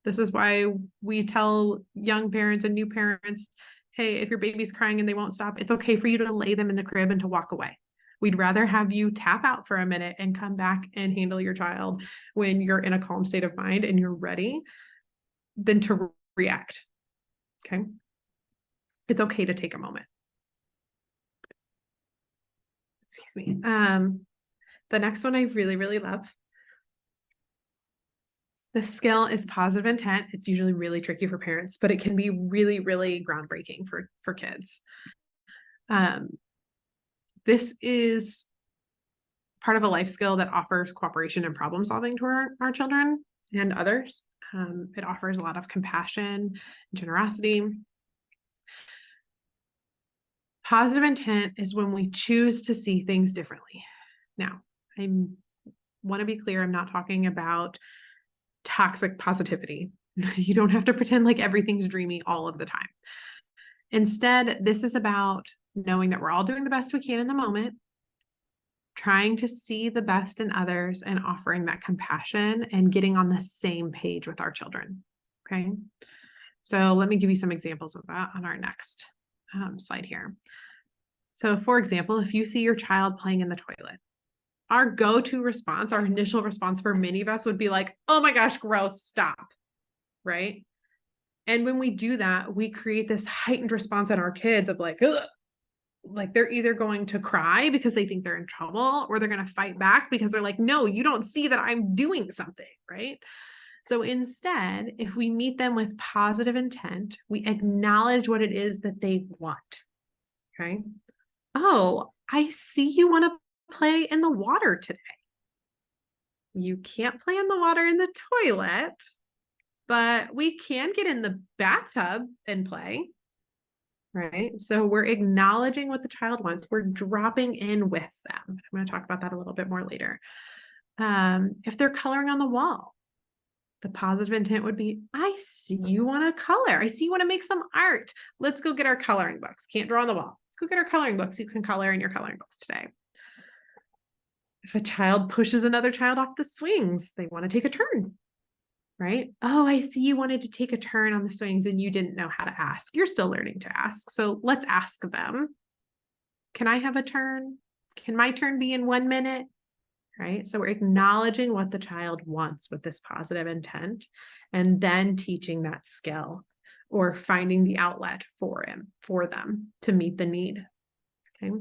This is why we tell young parents and new parents, hey, if your baby's crying and they won't stop, it's okay for you to lay them in the crib and to walk away. We'd rather have you tap out for a minute and come back and handle your child when you're in a calm state of mind and you're ready than to react. Okay. It's okay to take a moment. Excuse me. The next one I really, really love. The skill is positive intent. It's usually really tricky for parents, but it can be really, really groundbreaking for kids. This is part of a life skill that offers cooperation and problem solving to our children and others. It offers a lot of compassion, generosity. Positive intent is when we choose to see things differently. Now, I want to be clear, I'm not talking about toxic positivity. You don't have to pretend like everything's dreamy all of the time. Instead, this is about knowing that we're all doing the best we can in the moment, trying to see the best in others and offering that compassion and getting on the same page with our children. Okay. So let me give you some examples of that on our next slide here. So for example, if you see your child playing in the toilet, our go-to response, our initial response for many of us would be like, oh my gosh, gross, stop, right? And when we do that, we create this heightened response in our kids of like, ugh. Like they're either going to cry because they think they're in trouble, or they're going to fight back because they're like, no, you don't see that I'm doing something, right? So instead, if we meet them with positive intent, we acknowledge what it is that they want. Okay. Oh, I see you want to play in the water today. You can't play in the water in the toilet, but we can get in the bathtub and play. Right. So we're acknowledging what the child wants. We're dropping in with them. I'm going to talk about that a little bit more later. If they're coloring on the wall, the positive intent would be, I see you want to color. I see you want to make some art. Let's go get our coloring books. Can't draw on the wall. Let's go get our coloring books. You can color in your coloring books today. If a child pushes another child off the swings, they want to take a turn. Right? Oh, I see you wanted to take a turn on the swings and you didn't know how to ask. You're still learning to ask. So let's ask them. Can I have a turn? Can my turn be in 1 minute? Right? So we're acknowledging what the child wants with this positive intent and then teaching that skill or finding the outlet for them to meet the need. Okay.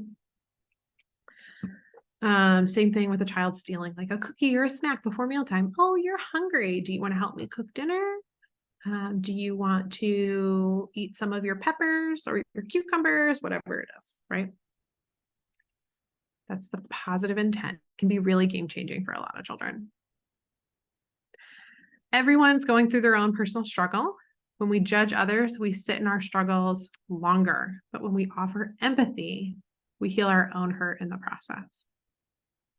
Same thing with a child stealing like a cookie or a snack before mealtime. Oh, you're hungry. Do you want to help me cook dinner? Do you want to eat some of your peppers or your cucumbers, whatever it is, right? That's the positive intent. It can be really game-changing for a lot of children. Everyone's going through their own personal struggle. When we judge others, we sit in our struggles longer. But when we offer empathy, we heal our own hurt in the process.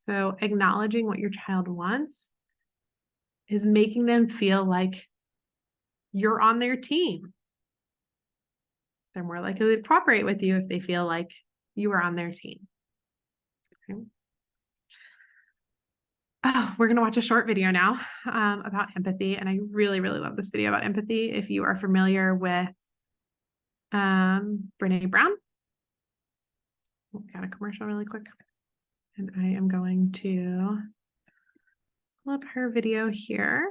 So acknowledging what your child wants is making them feel like you're on their team. They're more likely to cooperate with you if they feel like you are on their team. Okay. Oh, we're going to watch a short video now about empathy. And I really, really love this video about empathy. If you are familiar with Brene Brown, got a commercial really quick. And I am going to pull up her video here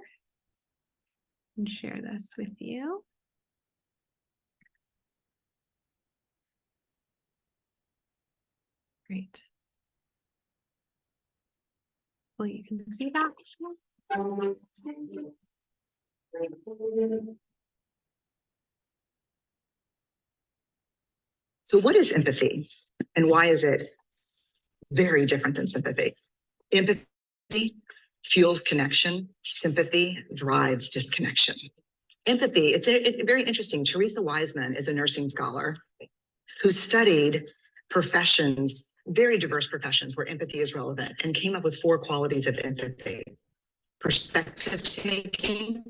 and share this with you. Great. Well, you can see that. So what is empathy and why is it very different than sympathy? Empathy fuels connection. Sympathy drives disconnection. Empathy, it's very interesting. Teresa Wiseman is a nursing scholar who studied professions, very diverse professions where empathy is relevant, and came up with 4 qualities of empathy: perspective taking,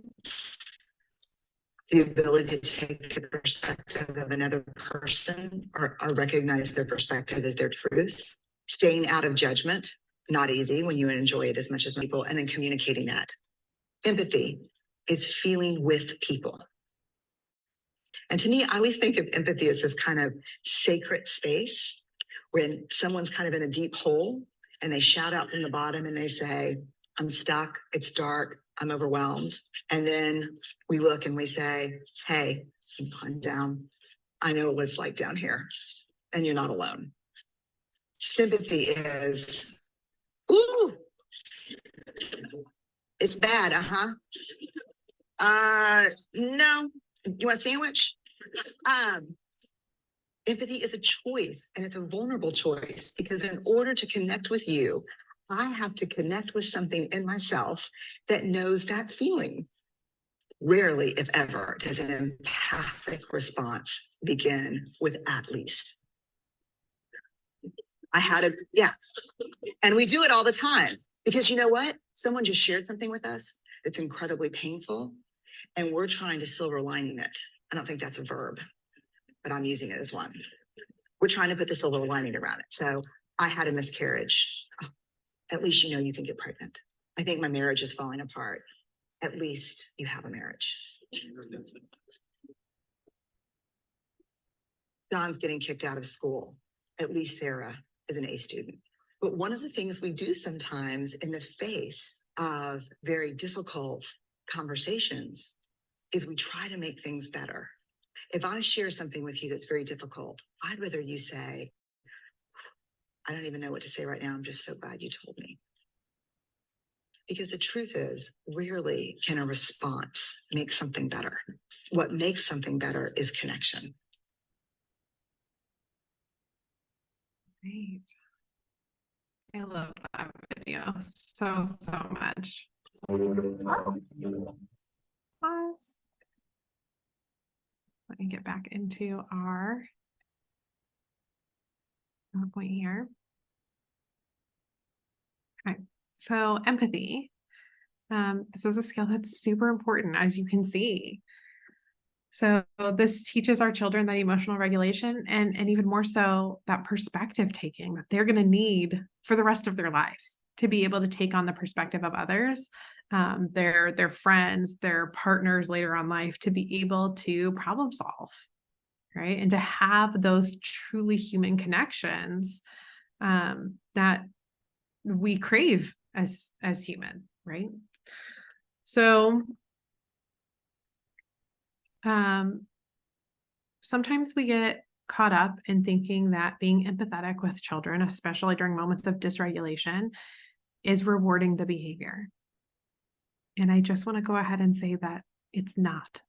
the ability to take the perspective of another person or recognize their perspective as their truth, staying out of judgment, not easy when you enjoy it as much as people, and then communicating that. Empathy is feeling with people. And to me, I always think of empathy as this kind of sacred space when someone's kind of in a deep hole and they shout out from the bottom and they say, I'm stuck, it's dark, I'm overwhelmed. And then we look and we say, hey, you climb down. I know what it's like down here, and you're not alone. Sympathy is, ooh, it's bad, no, you want a sandwich? Empathy is a choice, and it's a vulnerable choice, because in order to connect with you, I have to connect with something in myself that knows that feeling. Rarely, if ever, does an empathic response begin with at least. And we do it all the time, because you know what? Someone just shared something with us that's incredibly painful, and we're trying to silver lining it. I don't think that's a verb, but I'm using it as one. We're trying to put the silver lining around it. So I had a miscarriage. Oh, at least you know you can get pregnant. I think my marriage is falling apart. At least you have a marriage. John's getting kicked out of school. At least Sarah is an A student. But one of the things we do sometimes in the face of very difficult conversations is we try to make things better. If I share something with you that's very difficult, I'd rather you say, I don't even know what to say right now. I'm just so glad you told me. Because the truth is, rarely can a response make something better. What makes something better is connection. Great. I love that video so much. Pause. Let me get back into our PowerPoint here. Okay, so empathy. This is a skill that's super important, as you can see. So this teaches our children that emotional regulation and even more so that perspective taking that they're going to need for the rest of their lives to be able to take on the perspective of others, their friends, their partners later on life, to be able to problem solve, right? And to have those truly human connections that we crave as human, right? So sometimes we get caught up in thinking that being empathetic with children, especially during moments of dysregulation, is rewarding the behavior. And I just want to go ahead and say that it's not.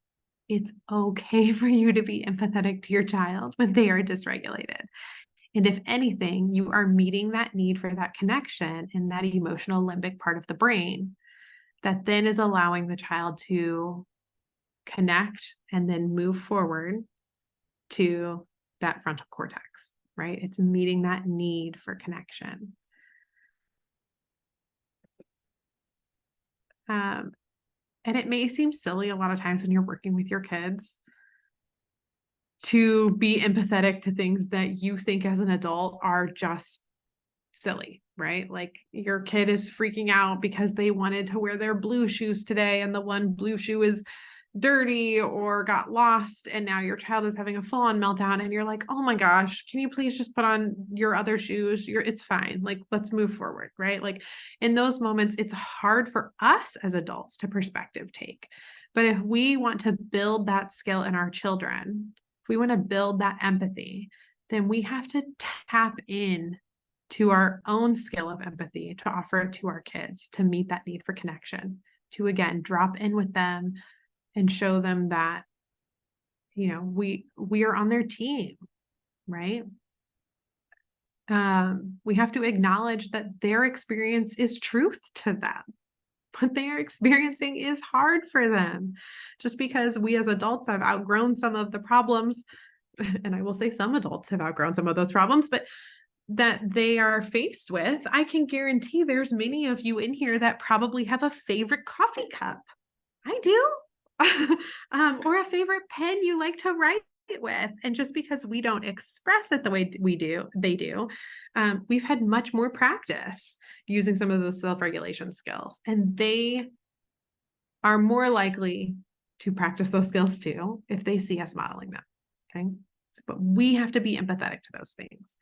It's okay for you to be empathetic to your child when they are dysregulated. And if anything, you are meeting that need for that connection in that emotional limbic part of the brain that then is allowing the child to connect and then move forward to that frontal cortex, right? It's meeting that need for connection. And it may seem silly a lot of times when you're working with your kids to be empathetic to things that you think as an adult are just silly, right? Like your kid is freaking out because they wanted to wear their blue shoes today and the one blue shoe is dirty or got lost, and now your child is having a full-on meltdown and you're like, oh my gosh, can you please just put on your other shoes? It's fine, like let's move forward, right? Like in those moments it's hard for us as adults to perspective take. But if we want to build that skill in our children, if we want to build that empathy, then we have to tap in to our own skill of empathy to offer it to our kids to meet that need for connection, to again drop in with them and show them that, you know, we are on their team, right? We have to acknowledge that their experience is truth to them, what they are experiencing is hard for them. Just because we as adults have outgrown some of the problems, and I will say some adults have outgrown some of those problems, but that they are faced with, I can guarantee there's many of you in here that probably have a favorite coffee cup. I do. Or a favorite pen you like to write with. And just because we don't express it the way they do, we've had much more practice using some of those self-regulation skills. And they are more likely to practice those skills too if they see us modeling them. Okay. But we have to be empathetic to those things.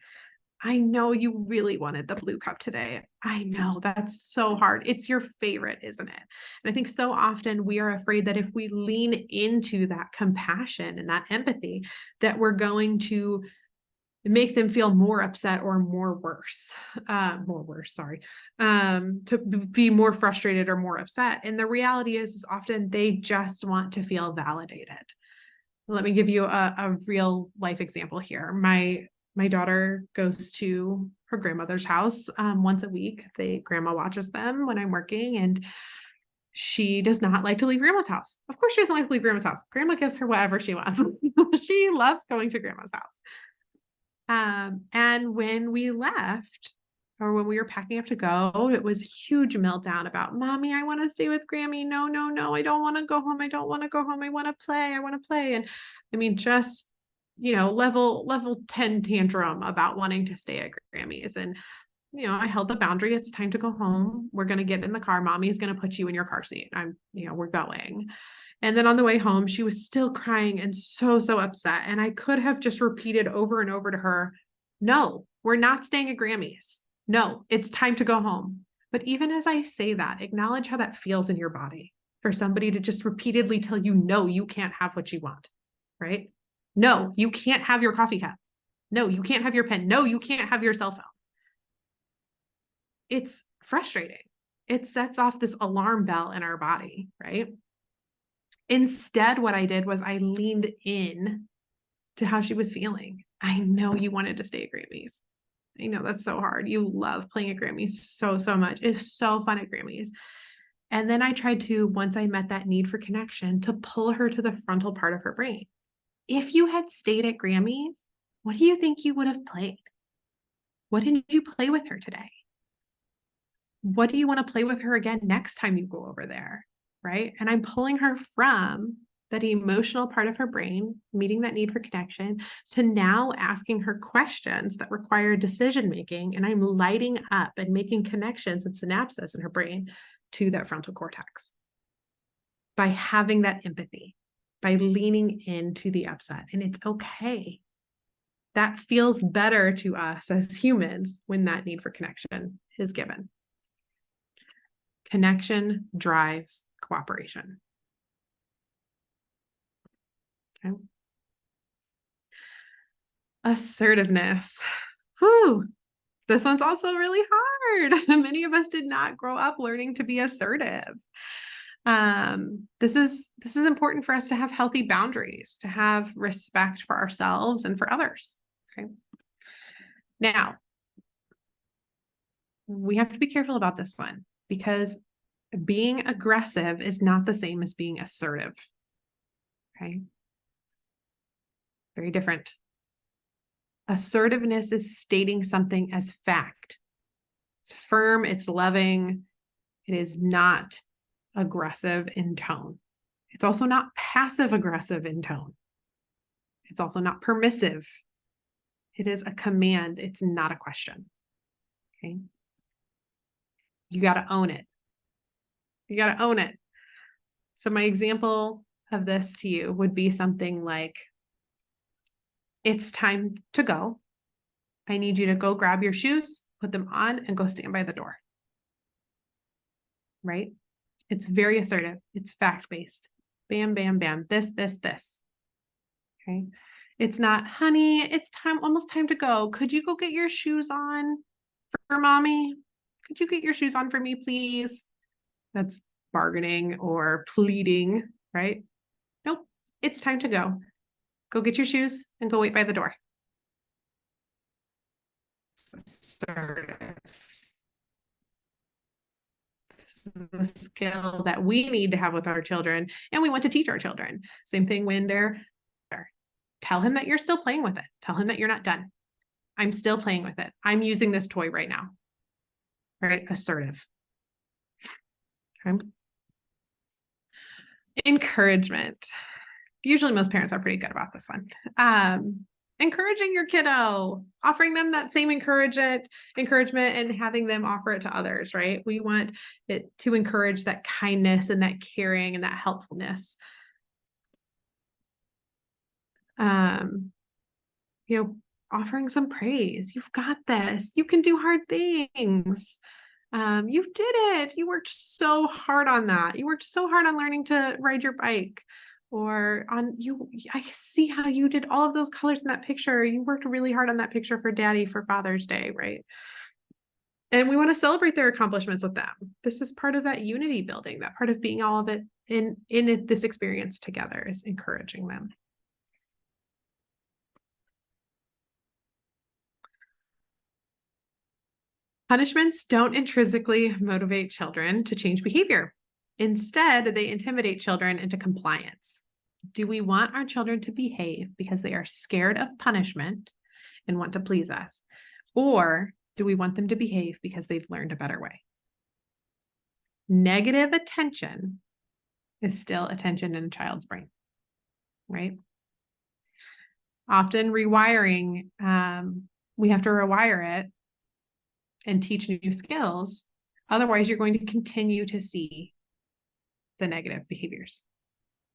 I know you really wanted the blue cup today. I know that's so hard. It's your favorite, isn't it? And I think so often we are afraid that if we lean into that compassion and that empathy, that we're going to make them feel more upset or more worse, to be more frustrated or more upset. And the reality is often they just want to feel validated. Let me give you a real life example here. My daughter goes to her grandmother's house once a week. Grandma watches them when I'm working, and she does not like to leave grandma's house. Of course, she doesn't like to leave grandma's house. Grandma gives her whatever she wants. She loves going to grandma's house. And when we left, or when we were packing up to go, it was a huge meltdown about, Mommy, I want to stay with Grammy. No, no, no, I don't want to go home. I don't want to go home. I want to play. I want to play. And I mean, just, level 10 tantrum about wanting to stay at Grammy's. And, I held the boundary. It's time to go home. We're going to get in the car. Mommy's going to put you in your car seat. We're going. And then on the way home, she was still crying and so, so upset. And I could have just repeated over and over to her, no, we're not staying at Grammy's. No, it's time to go home. But even as I say that, acknowledge how that feels in your body for somebody to just repeatedly tell you, no, you can't have what you want, right? No, you can't have your coffee cup. No, you can't have your pen. No, you can't have your cell phone. It's frustrating. It sets off this alarm bell in our body, right? Instead, what I did was I leaned in to how she was feeling. I know you wanted to stay at Grammy's. I know that's so hard. You love playing at Grammy's so, so much. It's so fun at Grammy's. And then I tried to, once I met that need for connection, to pull her to the frontal part of her brain. If you had stayed at Grammy's, what do you think you would have played? What did you play with her today? What do you want to play with her again next time you go over there? Right? And I'm pulling her from that emotional part of her brain, meeting that need for connection, to now asking her questions that require decision making. And I'm lighting up and making connections and synapses in her brain to that frontal cortex by having that empathy, by leaning into the upset. And it's okay. That feels better to us as humans when that need for connection is given. Connection drives cooperation. Okay. Assertiveness. Whew. This one's also really hard. Many of us did not grow up learning to be assertive. This is important for us to have healthy boundaries, to have respect for ourselves and for others. Okay. Now, we have to be careful about this one because being aggressive is not the same as being assertive. Okay. Very different. Assertiveness is stating something as fact. It's firm, it's loving. It is not aggressive in tone. It's also not passive aggressive in tone. It's also not permissive. It is a command. It's not a question. Okay. You got to own it. You got to own it. So my example of this to you would be something like, it's time to go. I need you to go grab your shoes, put them on, and go stand by the door. Right? It's very assertive. It's fact-based. Bam, bam, bam. This. Okay. It's not, honey, it's time, almost time to go. Could you go get your shoes on for mommy? Could you get your shoes on for me, please? That's bargaining or pleading, right? Nope. It's time to go. Go get your shoes and go wait by the door. Assertive. This a skill that we need to have with our children, and we want to teach our children. Same thing when they're, tell him that you're still playing with it. Tell him that you're not done. I'm still playing with it. I'm using this toy right now. Right? Assertive. Okay. Encouragement. Usually most parents are pretty good about this one. Encouraging your kiddo, offering them that same encouragement and having them offer it to others, right? We want it to encourage that kindness and that caring and that helpfulness. Offering some praise. You've got this. You can do hard things. You did it. You worked so hard on that. You worked so hard on learning to ride your bike, or I see how you did all of those colors in that picture. You worked really hard on that picture for Daddy for Father's Day, right? And we want to celebrate their accomplishments with them. This is part of that unity building, that part of being all of it in this experience together, is encouraging them. Punishments don't intrinsically motivate children to change behavior. Instead, they intimidate children into compliance. Do we want our children to behave because they are scared of punishment and want to please us? Or do we want them to behave because they've learned a better way? Negative attention is still attention in a child's brain, right? Often rewiring, we have to rewire it and teach new skills. Otherwise, you're going to continue to see the negative behaviors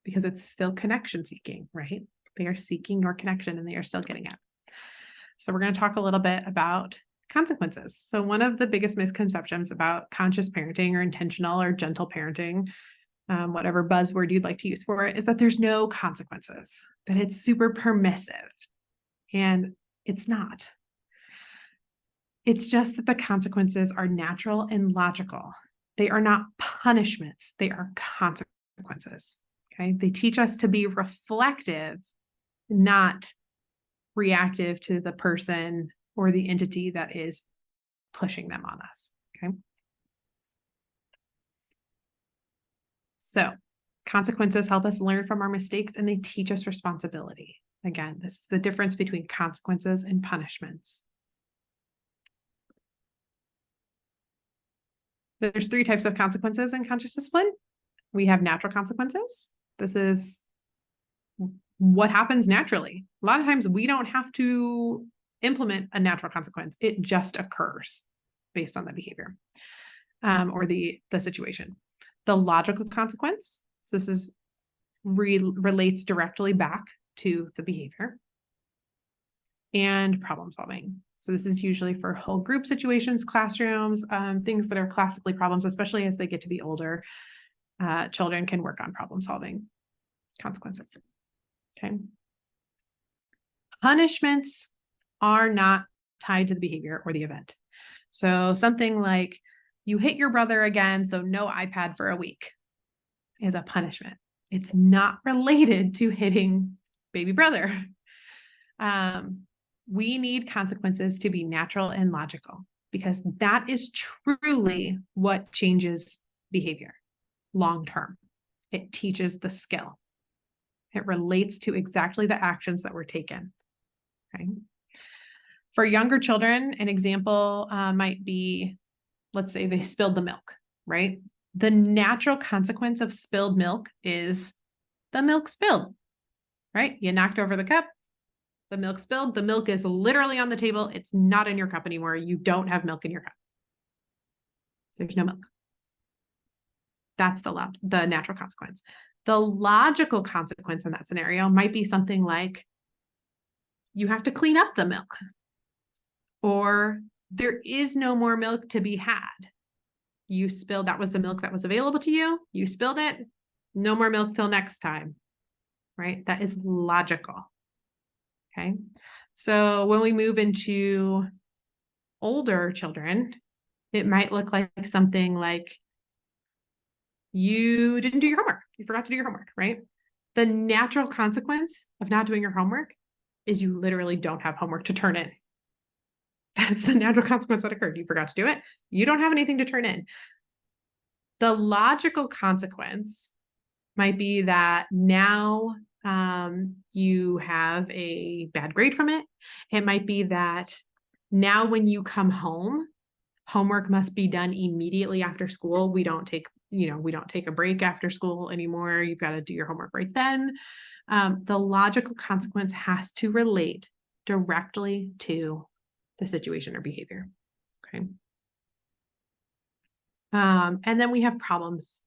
because it's still connection seeking, right? They are seeking your connection and they are still getting it. So we're going to talk a little bit about consequences. So one of the biggest misconceptions about conscious parenting or intentional or gentle parenting, whatever buzzword you'd like to use for it, is that there's no consequences, that it's super permissive. And it's not. It's just that the consequences are natural and logical. They are not punishments. They are consequences. Okay. They teach us to be reflective, not reactive to the person or the entity that is pushing them on us. Okay. So consequences help us learn from our mistakes and they teach us responsibility. Again, this is the difference between consequences and punishments. There's 3 types of consequences in conscious discipline. We have natural consequences. This is what happens naturally. A lot of times we don't have to implement a natural consequence. It just occurs based on the behavior or the situation. The logical consequence. So this is relates directly back to the behavior. And problem solving. So this is usually for whole group situations, classrooms, things that are classically problems, especially as they get to be older. Children can work on problem solving consequences. Okay. Punishments are not tied to the behavior or the event. So something like you hit your brother again, so no iPad for a week is a punishment. It's not related to hitting baby brother. We need consequences to be natural and logical because that is truly what changes behavior long term. It teaches the skill. It relates to exactly the actions that were taken. Okay. For younger children, an example might be, let's say they spilled the milk, right? The natural consequence of spilled milk is the milk spilled, right? You knocked over the cup. The milk spilled. The milk is literally on the table. It's not in your cup anymore. You don't have milk in your cup. There's no milk. That's the natural consequence. The logical consequence in that scenario might be something like you have to clean up the milk, or there is no more milk to be had. You spilled, that was the milk that was available to you. You spilled it. No more milk till next time, right? That is logical. Okay. So when we move into older children, it might look like something like you didn't do your homework. You forgot to do your homework, right? The natural consequence of not doing your homework is you literally don't have homework to turn in. That's the natural consequence that occurred. You forgot to do it. You don't have anything to turn in. The logical consequence might be that now you have a bad grade from it. It might be that now when you come home, homework must be done immediately after school. We don't take a break after school anymore. You've got to do your homework right then. The logical consequence has to relate directly to the situation or behavior. Okay. And then we have problems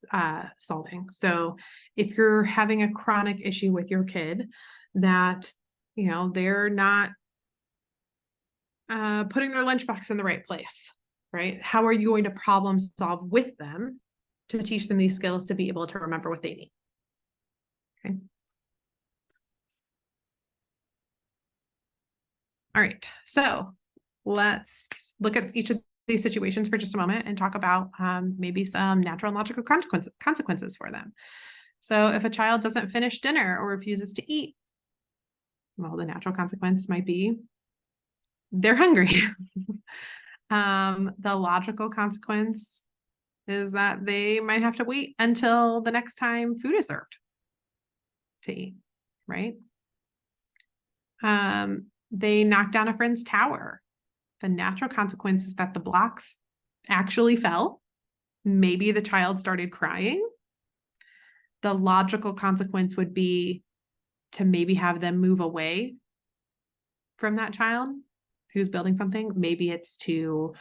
solving. So if you're having a chronic issue with your kid that, they're not putting their lunchbox in the right place, right? How are you going to problem solve with them to teach them these skills to be able to remember what they need? Okay. All right. So let's look at each of these situations for just a moment and talk about maybe some natural and logical consequences for them. So if a child doesn't finish dinner or refuses to eat, well, the natural consequence might be they're hungry. The logical consequence is that they might have to wait until the next time food is served to eat, right? They knocked down a friend's tower. The natural consequence is that the blocks actually fell. Maybe the child started crying. The logical consequence would be to maybe have them move away from that child who's building something. Maybe it's to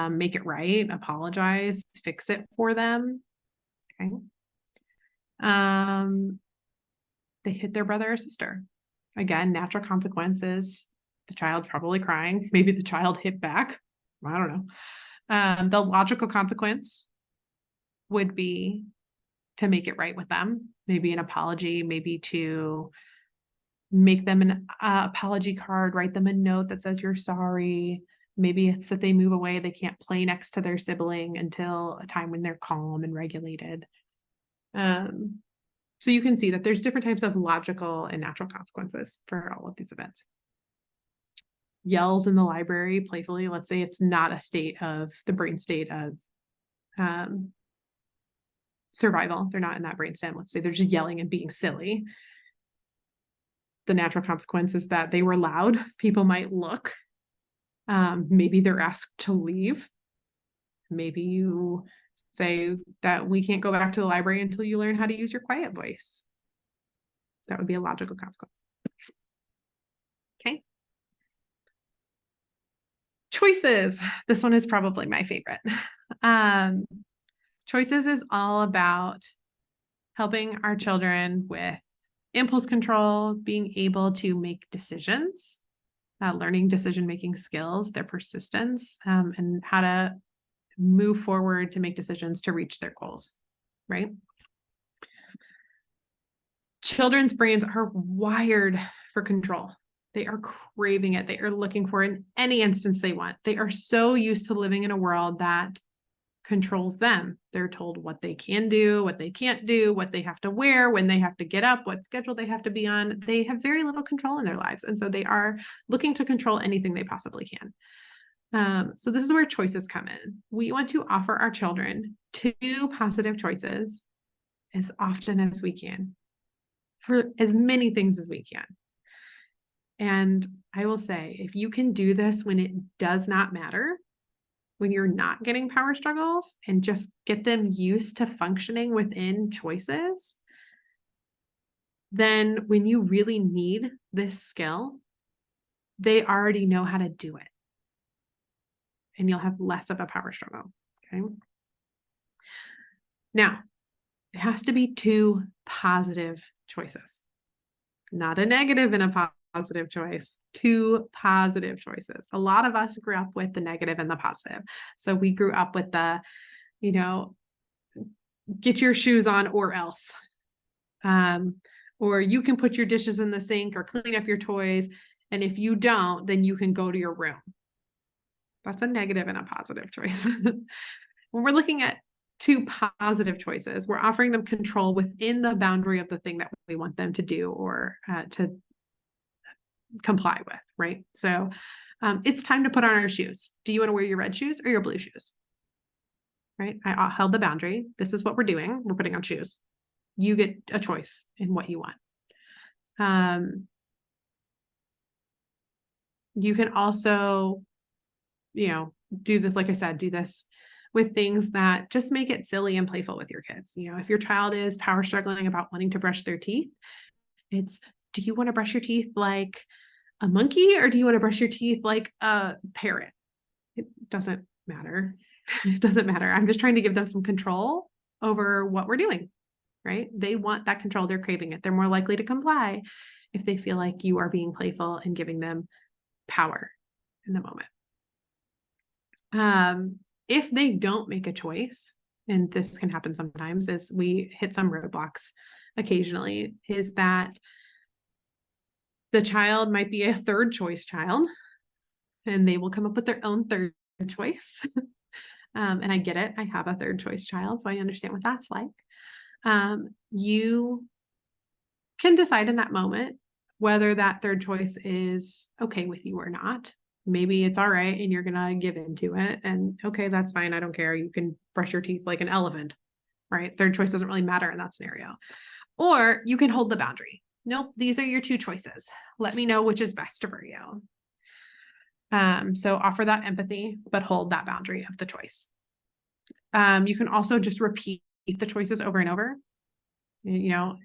make it right, apologize, fix it for them. Okay. They hit their brother or sister. Again, natural consequences. The child's probably crying. Maybe the child hit back. I don't know. The logical consequence would be to make it right with them. Maybe an apology, maybe to make them an apology card, write them a note that says you're sorry. Maybe it's that they move away. They can't play next to their sibling until a time when they're calm and regulated. So you can see that there's different types of logical and natural consequences for all of these events. Yells in the library playfully. Let's say it's not the brain state of survival. They're not in that brainstem. Let's say they're just yelling and being silly. The natural consequence is that they were loud. People might look. Maybe they're asked to leave. Maybe you say that we can't go back to the library until you learn how to use your quiet voice. That would be a logical consequence. Okay. Choices. This one is probably my favorite. Choices is all about helping our children with impulse control, being able to make decisions, learning decision-making skills, their persistence, and how to move forward to make decisions to reach their goals, right? Children's brains are wired for control. They are craving it. They are looking for it in any instance they want. They are so used to living in a world that controls them. They're told what they can do, what they can't do, what they have to wear, when they have to get up, what schedule they have to be on. They have very little control in their lives. And so they are looking to control anything they possibly can. So this is where choices come in. We want to offer our children 2 positive choices as often as we can for as many things as we can. And I will say, if you can do this when it does not matter, when you're not getting power struggles, and just get them used to functioning within choices, then when you really need this skill, they already know how to do it. And you'll have less of a power struggle. Okay. Now, it has to be 2 positive choices, not a negative and a positive choice, 2 positive choices. A lot of us grew up with the negative and the positive. So we grew up with the, get your shoes on or else. Or you can put your dishes in the sink or clean up your toys. And if you don't, then you can go to your room. That's a negative and a positive choice. When we're looking at 2 positive choices, we're offering them control within the boundary of the thing that we want them to do or to comply with, right? So it's time to put on our shoes. Do you want to wear your red shoes or your blue shoes? right? I held the boundary. This is what we're doing. We're putting on shoes. You get a choice in what you want. You can also, do this, like I said, do this with things that just make it silly and playful with your kids. If your child is power struggling about wanting to brush their teeth, it's, do you want to brush your teeth like a monkey or do you want to brush your teeth like a parrot? It doesn't matter. It doesn't matter. I'm just trying to give them some control over what we're doing, right? They want that control. They're craving it. They're more likely to comply if they feel like you are being playful and giving them power in the moment. If they don't make a choice, and this can happen sometimes as we hit some roadblocks occasionally, is that the child might be a third choice child and they will come up with their own third choice. And I get it. I have a third choice child, so I understand what that's like. You can decide in that moment whether that third choice is okay with you or not. Maybe it's all right and you're going to give into it. And okay, that's fine. I don't care. You can brush your teeth like an elephant, right? Third choice doesn't really matter in that scenario. Or you can hold the boundary. Nope, these are your two choices. Let me know which is best for you. So offer that empathy, but hold that boundary of the choice. You can also just repeat the choices over and over.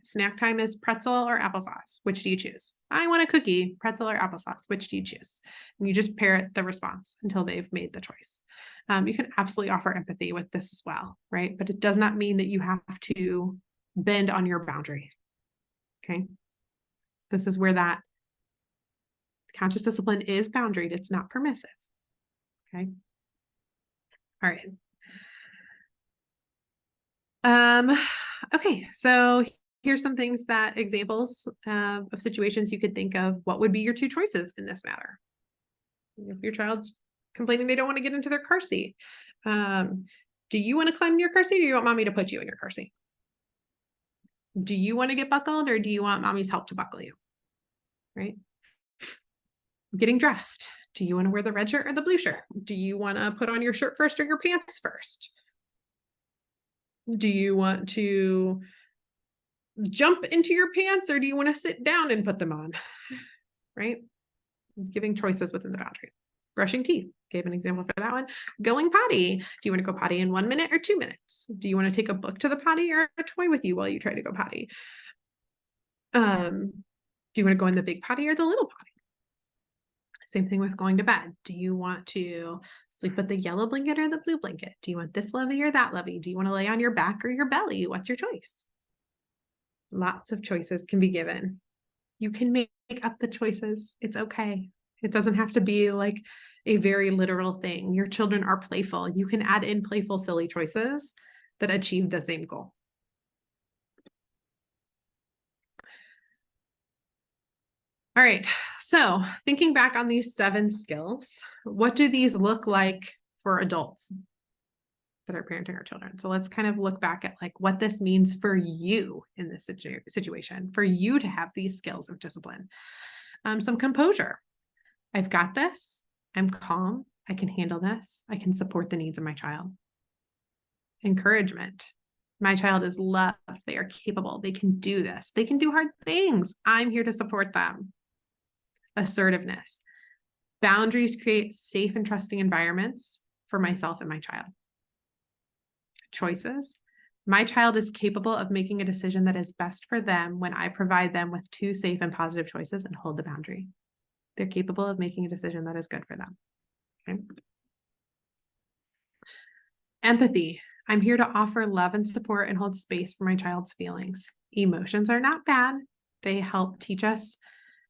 Snack time is pretzel or applesauce. Which do you choose? I want a cookie, pretzel or applesauce. Which do you choose? And you just parrot the response until they've made the choice. You can absolutely offer empathy with this as well, right? But it does not mean that you have to bend on your boundary. Okay. This is where that conscious discipline is boundaried. It's not permissive. Okay. All right. Okay, so here's some things examples of situations you could think of. What would be your two choices in this matter? If your child's complaining they don't want to get into their car seat, do you want to climb in your car seat or do you want mommy to put you in your car seat? Do you want to get buckled or do you want mommy's help to buckle you? Right? Getting dressed. Do you want to wear the red shirt or the blue shirt? Do you want to put on your shirt first or your pants first? Do you want to jump into your pants or do you want to sit down and put them on? Right? Giving choices within the boundary. Brushing teeth. Gave an example for that one. Going potty. Do you want to go potty in 1 minute or 2 minutes? Do you want to take a book to the potty or a toy with you while you try to go potty? Do you want to go in the big potty or the little potty? Same thing with going to bed. Do you want to sleep with the yellow blanket or the blue blanket? Do you want this lovey or that lovey? Do you want to lay on your back or your belly? What's your choice? Lots of choices can be given. You can make up the choices. It's okay. It doesn't have to be like a very literal thing. Your children are playful. You can add in playful, silly choices that achieve the same goal. All right. So thinking back on these 7 skills, what do these look like for adults that are parenting our children? So let's kind of look back at like what this means for you in this situation, for you to have these skills of discipline. Some composure. I've got this. I'm calm. I can handle this. I can support the needs of my child. Encouragement. My child is loved. They are capable. They can do this. They can do hard things. I'm here to support them. Assertiveness. Boundaries create safe and trusting environments for myself and my child. Choices. My child is capable of making a decision that is best for them when I provide them with 2 safe and positive choices and hold the boundary. They're capable of making a decision that is good for them. Okay. Empathy. I'm here to offer love and support and hold space for my child's feelings. Emotions are not bad. They help teach us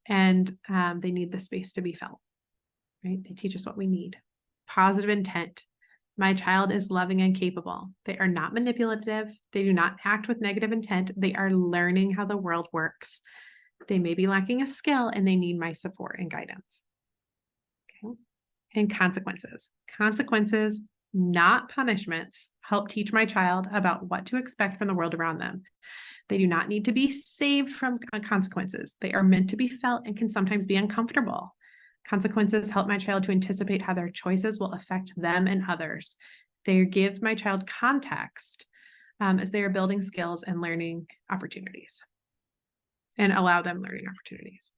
and they need the space to be felt, right? They teach us what we need. Positive intent. My child is loving and capable. They are not manipulative. They do not act with negative intent. They are learning how the world works. They may be lacking a skill and they need my support and guidance. Okay. And consequences. Consequences, not punishments, help teach my child about what to expect from the world around them. They do not need to be saved from consequences. They are meant to be felt and can sometimes be uncomfortable. Consequences help my child to anticipate how their choices will affect them and others. They give my child context as they are building skills and learning opportunities, and allow them learning opportunities.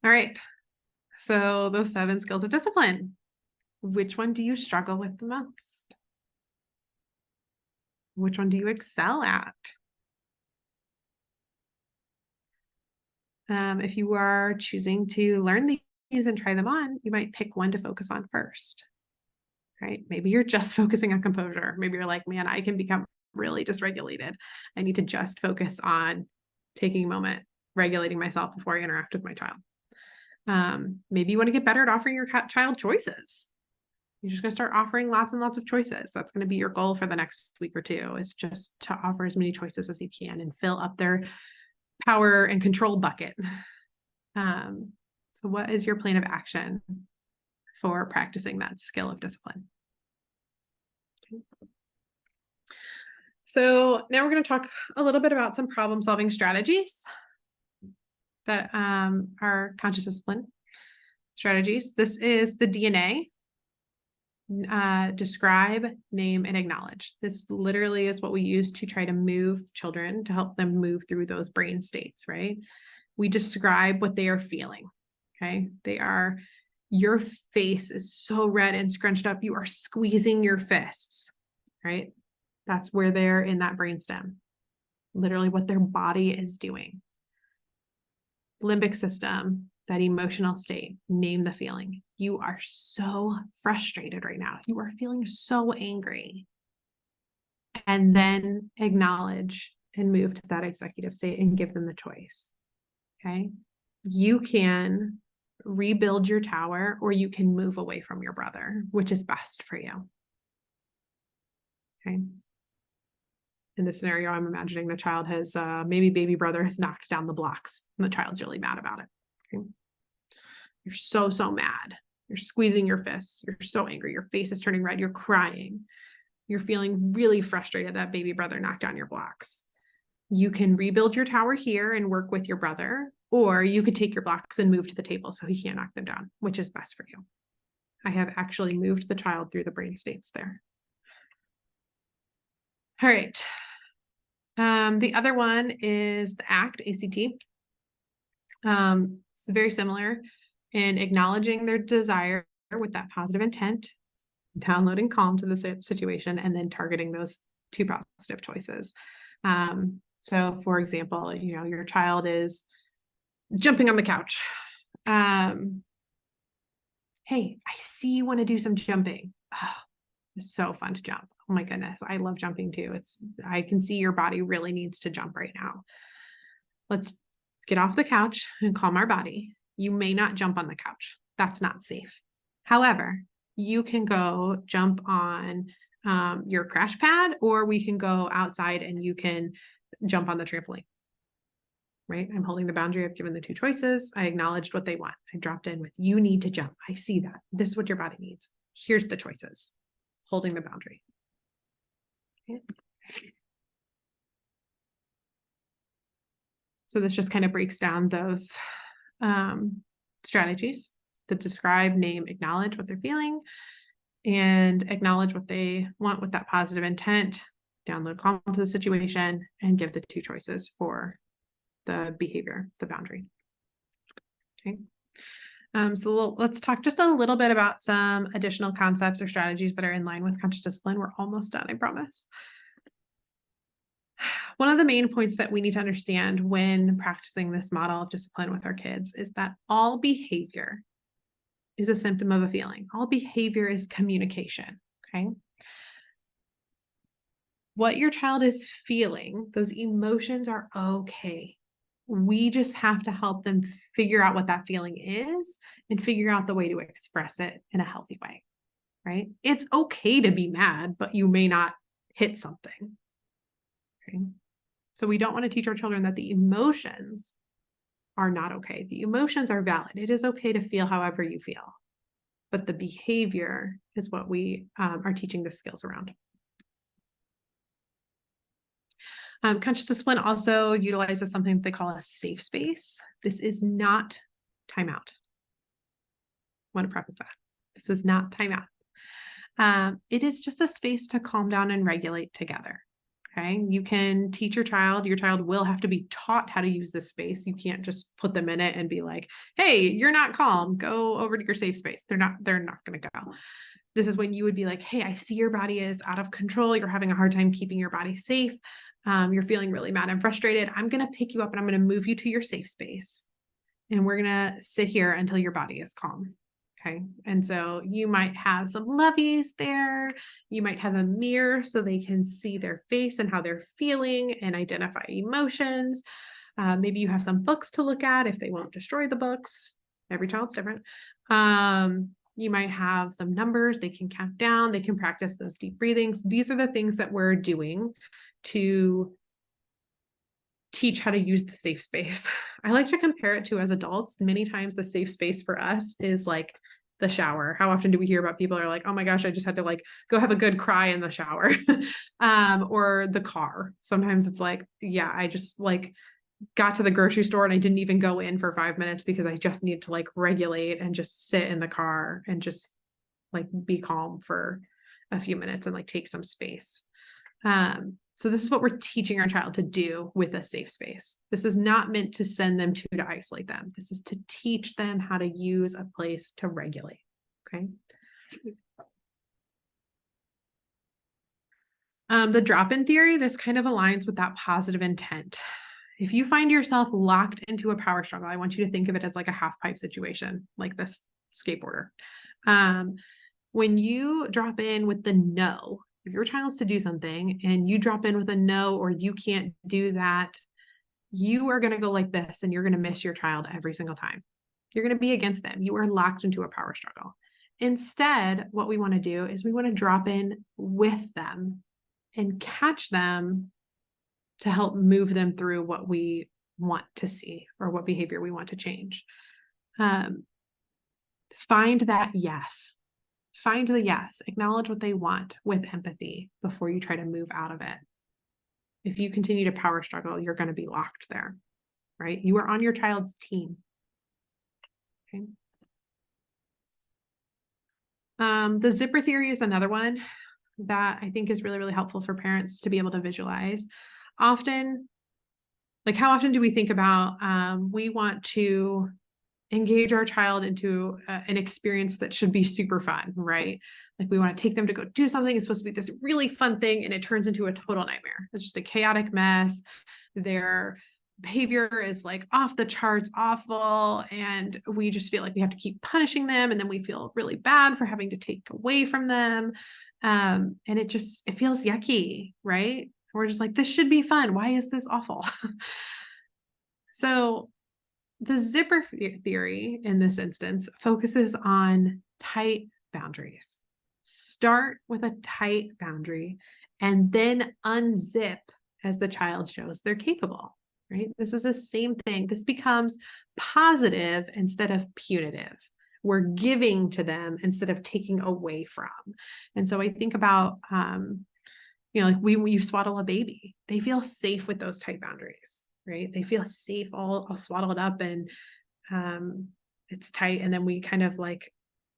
All right. So those 7 skills of discipline, which one do you struggle with the most? Which one do you excel at? If you are choosing to learn these and try them on, you might pick one to focus on first, right? Maybe you're just focusing on composure. Maybe you're like, man, I can become really dysregulated. I need to just focus on taking a moment, regulating myself before I interact with my child. Maybe you want to get better at offering your child choices. You're just going to start offering lots and lots of choices. That's going to be your goal for the next week or two, is just to offer as many choices as you can and fill up their power and control bucket. So what is your plan of action for practicing that skill of discipline? Okay. So now we're going to talk a little bit about some problem-solving strategies that are conscious discipline strategies. This is the DNA. Describe, name, and acknowledge. This literally is what we use to try to move children, to help them move through those brain states, right? We describe what they are feeling, okay? Your face is so red and scrunched up, you are squeezing your fists, right? That's where they're in that brainstem, literally what their body is doing. Limbic system, that emotional state, name the feeling. You are so frustrated right now. You are feeling so angry. And then acknowledge and move to that executive state and give them the choice. Okay. You can rebuild your tower, or you can move away from your brother, which is best for you. Okay. In this scenario, I'm imagining the child has, maybe baby brother has knocked down the blocks and the child's really mad about it. Okay. You're so mad. You're squeezing your fists. You're so angry. Your face is turning red. You're crying. You're feeling really frustrated that baby brother knocked down your blocks. You can rebuild your tower here and work with your brother, or you could take your blocks and move to the table so he can't knock them down, which is best for you. I have actually moved the child through the brain states there. All right. The other one is the ACT, ACT. It's very similar in acknowledging their desire with that positive intent, downloading calm to the situation, and then targeting those 2 positive choices. So for example, your child is jumping on the couch. Hey, I see you want to do some jumping. Oh, it's so fun to jump. Oh my goodness. I love jumping too. I can see your body really needs to jump right now. Let's get off the couch and calm our body. You may not jump on the couch. That's not safe. However, you can go jump on your crash pad, or we can go outside and you can jump on the trampoline, right? I'm holding the boundary. I've given the 2 choices. I acknowledged what they want. I dropped in with, you need to jump. I see that. This is what your body needs. Here's the choices. Holding the boundary. Okay. So this just kind of breaks down those strategies that describe, name, acknowledge what they're feeling, and acknowledge what they want with that positive intent, download calm to the situation, and give the 2 choices for the behavior, the boundary. Okay. So let's talk just a little bit about some additional concepts or strategies that are in line with conscious discipline. We're almost done, I promise. One of the main points that we need to understand when practicing this model of discipline with our kids is that all behavior is a symptom of a feeling. All behavior is communication, okay? What your child is feeling, those emotions are okay. We just have to help them figure out what that feeling is and figure out the way to express it in a healthy way, right? It's okay to be mad, but you may not hit something, okay? So we don't want to teach our children that the emotions are not okay. The emotions are valid. It is okay to feel however you feel, but the behavior is what we are teaching the skills around. Conscious discipline also utilizes something they call a safe space. This is not timeout. I want to preface that. This is not timeout. It is just a space to calm down and regulate together. Okay. You can teach your child will have to be taught how to use this space. You can't just put them in it and be like, hey, you're not calm. Go over to your safe space. They're not going to go. This is when you would be like, hey, I see your body is out of control. You're having a hard time keeping your body safe. You're feeling really mad and frustrated. I'm going to pick you up and I'm going to move you to your safe space. And we're going to sit here until your body is calm. Okay. And so you might have some lovies there. You might have a mirror so they can see their face and how they're feeling and identify emotions. Maybe you have some books to look at if they won't destroy the books. Every child's different. You might have some numbers they can count down. They can practice those deep breathings. These are the things that we're doing to teach how to use the safe space. I like to compare it to, as adults, many times the safe space for us is like the shower. How often do we hear about people are like, oh my gosh, I just had to like go have a good cry in the shower. Or the car. Sometimes it's like, yeah, I just like got to the grocery store and I didn't even go in for 5 minutes because I just need to like regulate and just sit in the car and just like be calm for a few minutes and like take some space. So this is what we're teaching our child to do with a safe space. This is not meant to send them to isolate them. This is to teach them how to use a place to regulate. Okay. The drop-in theory, this kind of aligns with that positive intent. If you find yourself locked into a power struggle, I want you to think of it as like a half pipe situation, like this skateboarder. When you drop in with the no, if your child's to do something and you drop in with a no, or you can't do that, you are going to go like this and you're going to miss your child every single time. You're going to be against them. You are locked into a power struggle. Instead, what we want to do is we want to drop in with them and catch them to help move them through what we want to see or what behavior we want to change. Find that yes. Find the yes. Acknowledge what they want with empathy before you try to move out of it. If you continue to power struggle, you're going to be locked there, right? You are on your child's team. Okay. The zipper theory is another one that I think is really, really helpful for parents to be able to visualize. Often, like how often do we think about we want to engage our child into an experience that should be super fun, right? Like we want to take them to go do something. It's supposed to be this really fun thing and it turns into a total nightmare. It's just a chaotic mess. Their behavior is like off the charts awful. And we just feel like we have to keep punishing them. And then we feel really bad for having to take away from them. And it feels yucky, right? We're just like, this should be fun. Why is this awful? So the zipper theory in this instance focuses on tight boundaries. Start with a tight boundary and then unzip as the child shows they're capable, right? This is the same thing. This becomes positive instead of punitive. We're giving to them instead of taking away from. And so I think about, like when you swaddle a baby, they feel safe with those tight boundaries. Right? They feel safe, all swaddled up and it's tight. And then we kind of like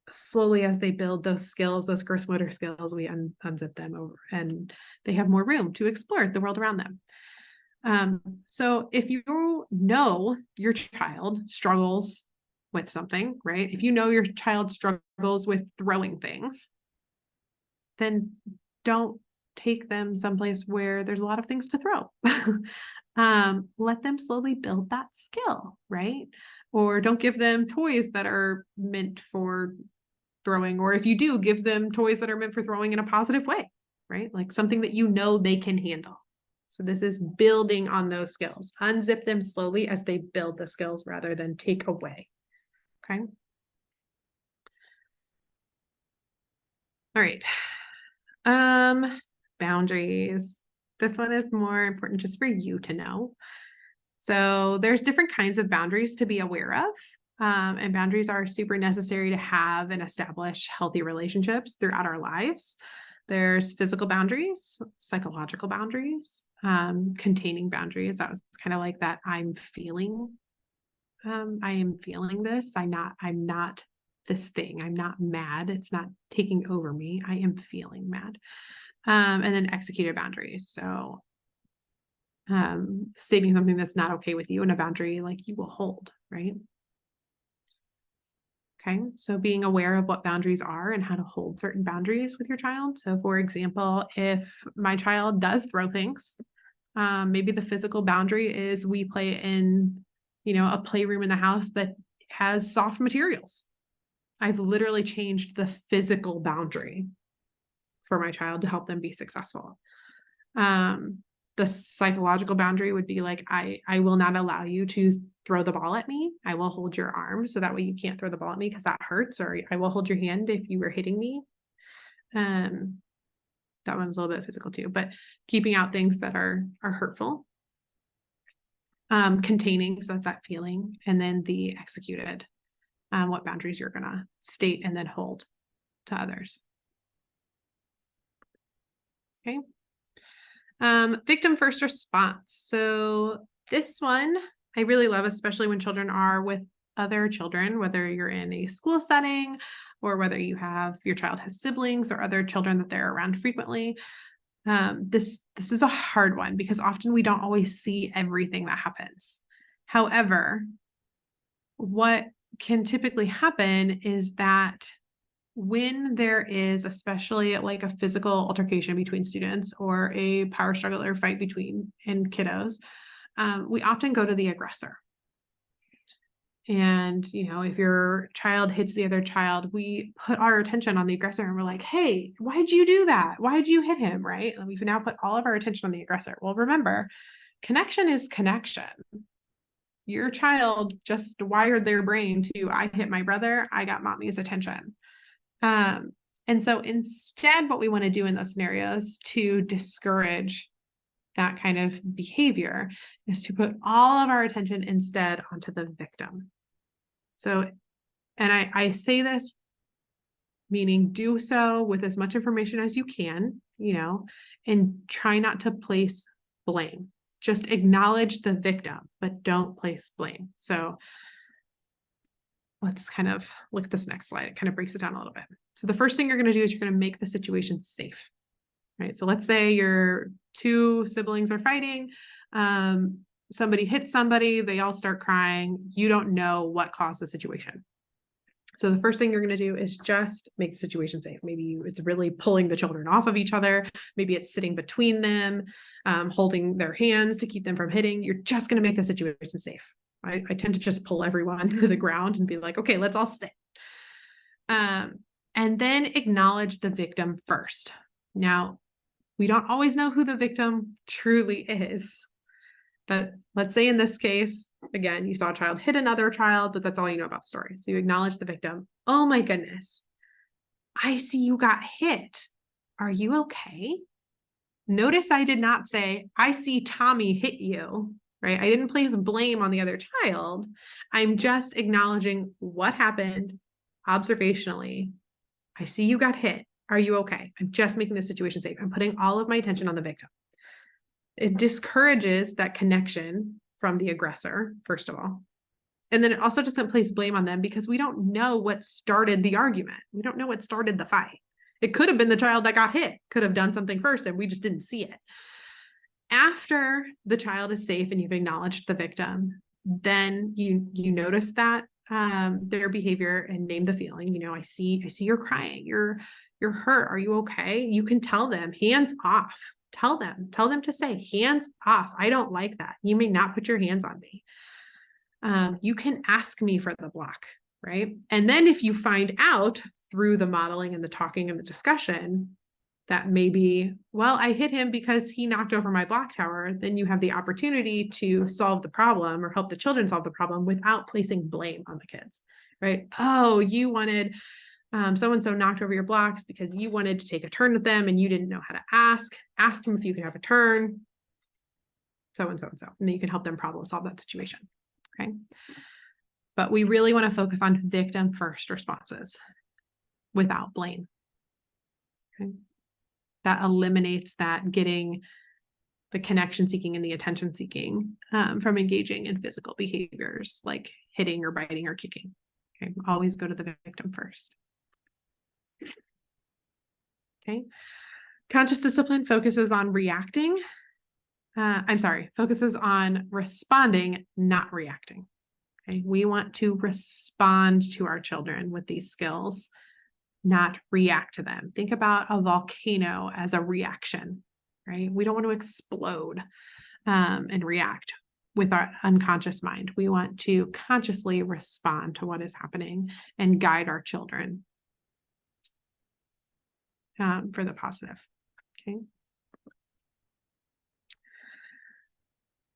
slowly, as they build those skills, those gross motor skills, we unzip them over and they have more room to explore the world around them. So if you know your child struggles with something, right? If you know your child struggles with throwing things, then don't take them someplace where there's a lot of things to throw. Let them slowly build that skill, right? Or don't give them toys that are meant for throwing. Or if you do, give them toys that are meant for throwing in a positive way, right? Like something that you know they can handle. So this is building on those skills. Unzip them slowly as they build the skills rather than take away. Okay. All right. Boundaries. This one is more important just for you to know. So there's different kinds of boundaries to be aware of. And boundaries are super necessary to have and establish healthy relationships throughout our lives. There's physical boundaries, psychological boundaries, containing boundaries. That was kind of like that I am feeling this. I'm not this thing. I'm not mad. It's not taking over me. I am feeling mad. And then executed boundaries. So stating something that's not okay with you and a boundary like you will hold, right? Okay, so being aware of what boundaries are and how to hold certain boundaries with your child. So for example, if my child does throw things, maybe the physical boundary is we play in, a playroom in the house that has soft materials. I've literally changed the physical boundary for my child to help them be successful. The psychological boundary would be like, I will not allow you to throw the ball at me. I will hold your arm so that way you can't throw the ball at me because that hurts, or I will hold your hand if you were hitting me. That one's a little bit physical too, but keeping out things that are hurtful. Containing, so that's that feeling, and then the executed, what boundaries you're gonna state and then hold to others. Okay. Victim first response. So this one I really love, especially when children are with other children, whether you're in a school setting or whether your child has siblings or other children that they're around frequently. This is a hard one because often we don't always see everything that happens. However, what can typically happen is that when there is, especially like a physical altercation between students or a power struggle or fight between kiddos, we often go to the aggressor. And, if your child hits the other child, we put our attention on the aggressor and we're like, hey, why'd you do that? Why'd you hit him? Right? And we've now put all of our attention on the aggressor. Well, remember, connection is connection. Your child just wired their brain to, I hit my brother, I got mommy's attention. And so instead, what we want to do in those scenarios to discourage that kind of behavior is to put all of our attention instead onto the victim. So, and I say this meaning do so with as much information as you can, and try not to place blame. Just acknowledge the victim, but don't place blame. So let's kind of look at this next slide. It kind of breaks it down a little bit. So the first thing you're going to do is you're going to make the situation safe, right? So let's say your two siblings are fighting. Somebody hits somebody, they all start crying. You don't know what caused the situation. So the first thing you're going to do is just make the situation safe. Maybe it's really pulling the children off of each other. Maybe it's sitting between them, holding their hands to keep them from hitting. You're just going to make the situation safe. I tend to just pull everyone to the ground and be like, okay, let's all sit. And then acknowledge the victim first. Now, we don't always know who the victim truly is. But let's say in this case, again, you saw a child hit another child, but that's all you know about the story. So you acknowledge the victim. Oh my goodness. I see you got hit. Are you okay? Notice I did not say, I see Tommy hit you, right? I didn't place blame on the other child. I'm just acknowledging what happened observationally. I see you got hit. Are you okay? I'm just making the situation safe. I'm putting all of my attention on the victim. It discourages that connection from the aggressor, first of all. And then it also doesn't place blame on them because we don't know what started the argument. We don't know what started the fight. It could have been the child that got hit, could have done something first and we just didn't see it. After the child is safe and you've acknowledged the victim, then you notice that their behavior and name the feeling. I see you're crying. You're hurt. Are you okay? You can tell them hands off. Tell them to say hands off. I don't like that. You may not put your hands on me. You can ask me for the block, right? And then if you find out through the modeling and the talking and the discussion that maybe, well, I hit him because he knocked over my block tower, then you have the opportunity to solve the problem or help the children solve the problem without placing blame on the kids, right? Oh, you wanted so-and-so knocked over your blocks because you wanted to take a turn with them and you didn't know how to ask him if you could have a turn, so-and-so. And then you can help them problem solve that situation, okay? But we really want to focus on victim first responses without blame, okay? That eliminates that getting the connection seeking and the attention seeking from engaging in physical behaviors like hitting or biting or kicking, Okay, always go to the victim first. Okay. Conscious discipline focuses on focuses on responding, not reacting. Okay. We want to respond to our children with these skills, not react to them. Think about a volcano as a reaction, right? We don't want to explode and react with our unconscious mind. We want to consciously respond to what is happening and guide our children for the positive. Okay.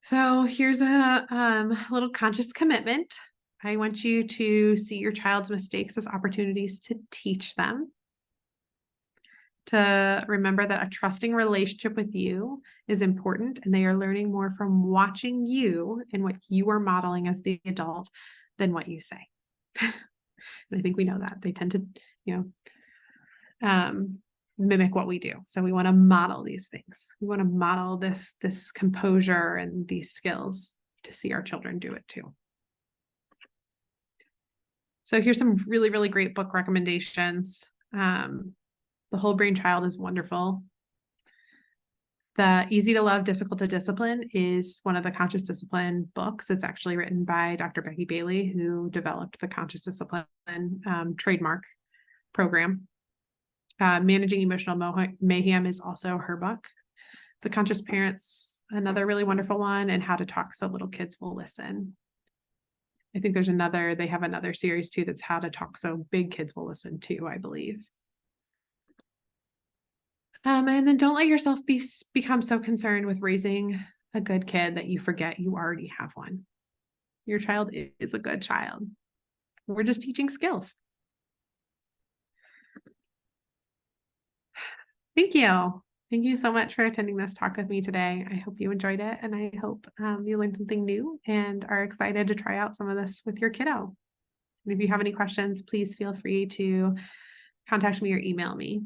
So here's a little conscious commitment. I want you to see your child's mistakes as opportunities to teach them, to remember that a trusting relationship with you is important, and they are learning more from watching you and what you are modeling as the adult than what you say. And I think we know that they tend to, mimic what we do. So we want to model these things. We want to model this composure and these skills to see our children do it too. So here's some really, really great book recommendations. The Whole Brain Child is wonderful. The Easy to Love, Difficult to Discipline is one of the conscious discipline books. It's actually written by Dr. Becky Bailey, who developed the conscious discipline trademark program. Managing Emotional Mayhem is also her book. The Conscious Parents, another really wonderful one, and How to Talk So Little Kids Will Listen. I think they have another series too that's How to Talk So Big Kids Will Listen too, I believe. And then don't let yourself become so concerned with raising a good kid that you forget you already have one. Your child is a good child. We're just teaching skills. Thank you. Thank you so much for attending this talk with me today. I hope you enjoyed it, and I hope you learned something new and are excited to try out some of this with your kiddo. And if you have any questions, please feel free to contact me or email me.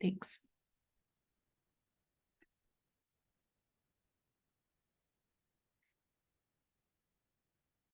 Thanks.